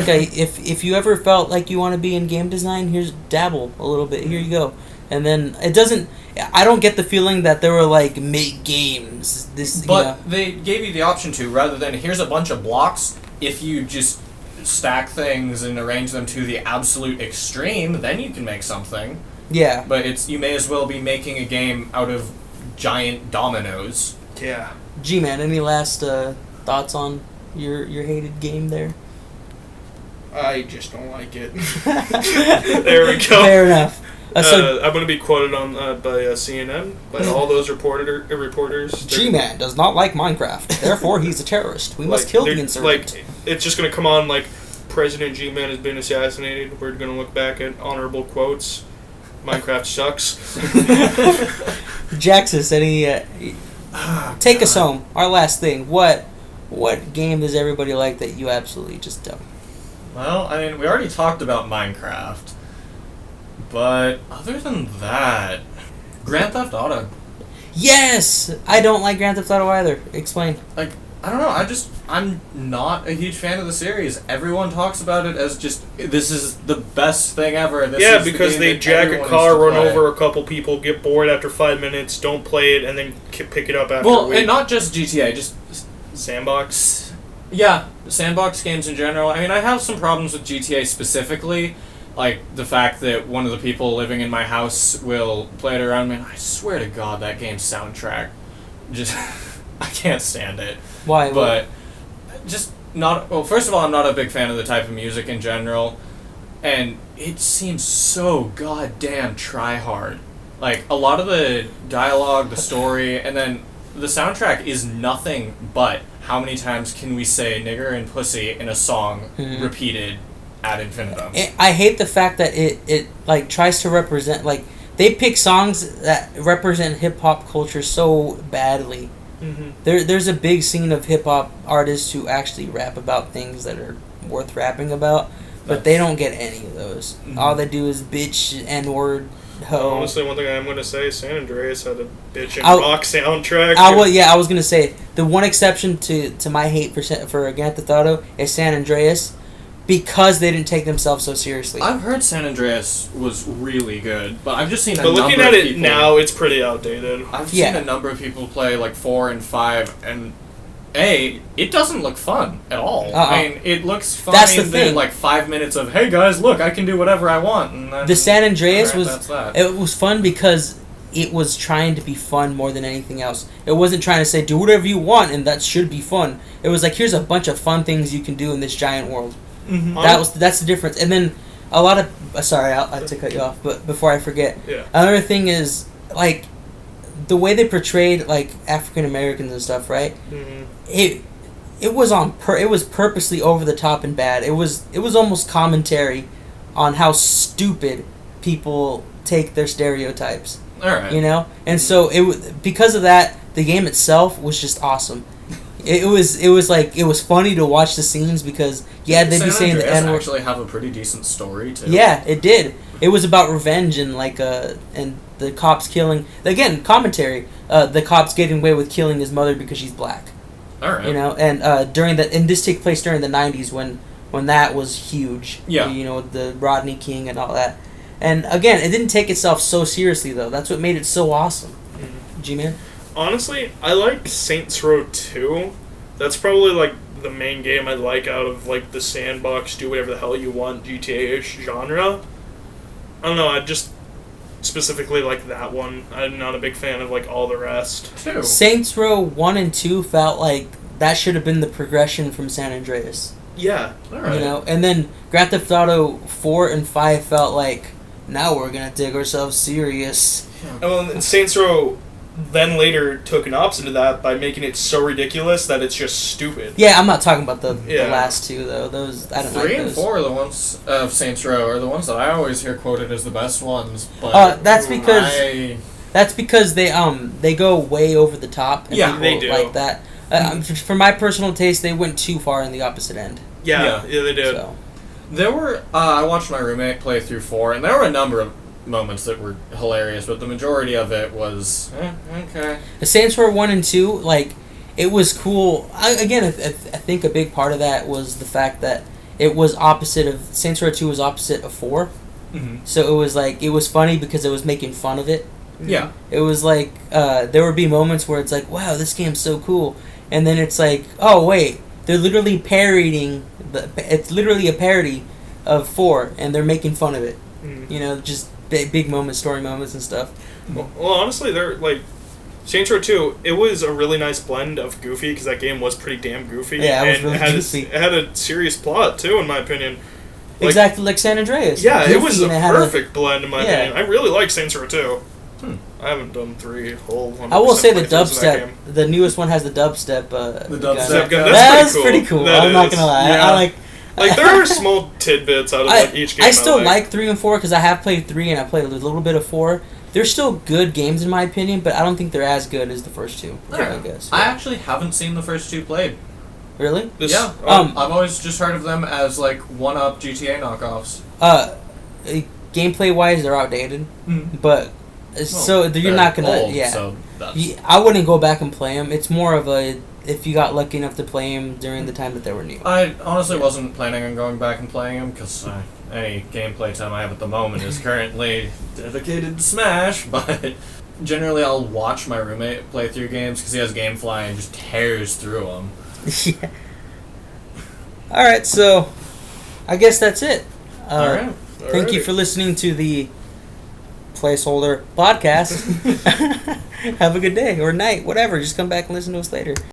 if you ever felt like you want to be in game design, here's dabble a little bit. Here you go. And then it doesn't. I don't get the feeling that they were like, make games. But they gave you the option to, rather than here's a bunch of blocks. If you just stack things and arrange them to the absolute extreme, then you can make something. Yeah. But you may as well be making a game out of giant dominoes. Yeah. G-Man, any last thoughts on your hated game there? I just don't like it. There we go. Fair enough. I'm going to be quoted on by CNN, by all those reporters. G-Man does not like Minecraft, therefore he's a terrorist. We must kill the insurgent. Like, it's just going to come on like, President G-Man has been assassinated. We're going to look back at honorable quotes. Minecraft sucks. Jaxus, take us home. Our last thing. What game does everybody like that you absolutely just don't? Well, I mean, we already talked about Minecraft. But other than that, Grand Theft Auto. Yes! I don't like Grand Theft Auto either. Explain. Like, I don't know, I'm not a huge fan of the series. Everyone talks about it as just, this is the best thing ever. Because they jack a car, run over a couple people, get bored after 5 minutes, don't play it, and then pick it up after a week. And not just GTA, just Sandbox. Yeah, sandbox games in general. I mean, I have some problems with GTA specifically. Like, the fact that one of the people living in my house will play it around me, and I swear to God, that game's soundtrack, just, I can't stand it. Why? But, just not, well, first of all, I'm not a big fan of the type of music in general, and it seems so goddamn try-hard. Like, a lot of the dialogue, the story, and then the soundtrack is nothing but how many times can we say nigger and pussy in a song repeated ad infinitum. I hate the fact that it like tries to represent, like, they pick songs that represent hip hop culture so badly. Mm-hmm. There's a big scene of hip hop artists who actually rap about things that are worth rapping about, but they don't get any of those. Mm-hmm. All they do is bitch, N-word, ho. Honestly, one thing I'm going to say, San Andreas had a bitch and rock soundtrack. I was going to say, the one exception to my hate for Grand Theft Auto is San Andreas, because they didn't take themselves so seriously. I've heard San Andreas was really good, but I've just seen But looking at it now, it's pretty outdated. I've seen a number of people play like 4 and 5, and it doesn't look fun at all. I mean, it looks fun. That's the thing. Like 5 minutes of, hey guys, look, I can do whatever I want. And then, the San Andreas it was fun because it was trying to be fun more than anything else. It wasn't trying to say, do whatever you want, and that should be fun. It was like, here's a bunch of fun things you can do in this giant world. Mm-hmm. That's the difference. And then a lot of... sorry, I had to cut you off, but before I forget. Yeah. Another thing is, like, the way they portrayed, like, African Americans and stuff, right? Mm-hmm. It was it was purposely over the top and bad. It was almost commentary on how stupid people take their stereotypes. All right. You know? And so because of that, the game itself was just awesome. It was funny to watch the scenes because they'd be saying the N-word. Actually have a pretty decent story too. Yeah, it did. It was about revenge and and the cops killing, again, commentary. The cops getting away with killing his mother because she's black. All right. You know, and and this takes place during the 90s when that was huge. Yeah. You know, with the Rodney King and all that. And again, it didn't take itself so seriously though. That's what made it so awesome. Mm-hmm. G-Man? Honestly, I like Saints Row 2. That's probably like the main game I like out of like the sandbox, do whatever the hell you want, GTA-ish genre. I don't know, I just specifically like that one. I'm not a big fan of like all the rest. Too. Saints Row 1 and 2 felt like that should have been the progression from San Andreas. Yeah. All right. You know, and then Grand Theft Auto 4 and 5 felt like, now we're gonna take ourselves serious. Yeah. Well, Saints Row then later took an opposite of that by making it so ridiculous that it's just stupid. Yeah, I'm not talking about the last two though. Those I don't know. 3 and 4 are the ones of Saints Row are the ones that I always hear quoted as the best ones. But that's because they go way over the top. And yeah, they do like that. For my personal taste, they went too far in the opposite end. Yeah, they did. So. There were I watched my roommate play through 4, and there were a number of moments that were hilarious, but the majority of it was okay. The Saints Row 1 and 2, like, it was cool. I think a big part of that was the fact that it was opposite of Saints Row 2 was opposite of 4. Mm-hmm. So it was like it was funny because it was making fun of it. Yeah. It was like there would be moments where it's like, wow, this game's so cool, and then it's like, oh wait, they're literally parodying it's literally a parody of 4, and they're making fun of it. Mm. You know, just big moments, story moments, and stuff. Well, honestly, they're like Saints Row 2. It was a really nice blend of goofy because that game was pretty damn goofy. Yeah, it was really goofy. It had a serious plot too, in my opinion. Like, exactly like San Andreas. Yeah, it was a perfect blend in my opinion. I really like Saints Row 2. I haven't done 3 whole. I will say the dubstep. The newest one has the dubstep. The dubstep gun. That's pretty cool. I'm not gonna lie. Yeah. I like. Like there are small tidbits out of like each game. I still like 3 and 4 because I have played 3 and I played a little bit of 4. They're still good games in my opinion, but I don't think they're as good as the first 2. I guess. I actually haven't seen the first 2 played. Really? Yeah. I've always just heard of them as like one-up GTA knockoffs. Gameplay wise, they're outdated, but so you're not gonna. Old, yeah. So I wouldn't go back and play them. It's more of a if you got lucky enough to play them during the time that they were new. I honestly wasn't planning on going back and playing them because any gameplay time I have at the moment is currently dedicated to Smash, but generally I'll watch my roommate play through games because he has GameFly and just tears through them. Yeah. Alright, so I guess that's it. Alright. Thank you for listening to the Placeholder podcast. Have a good day or night, whatever. Just come back and listen to us later.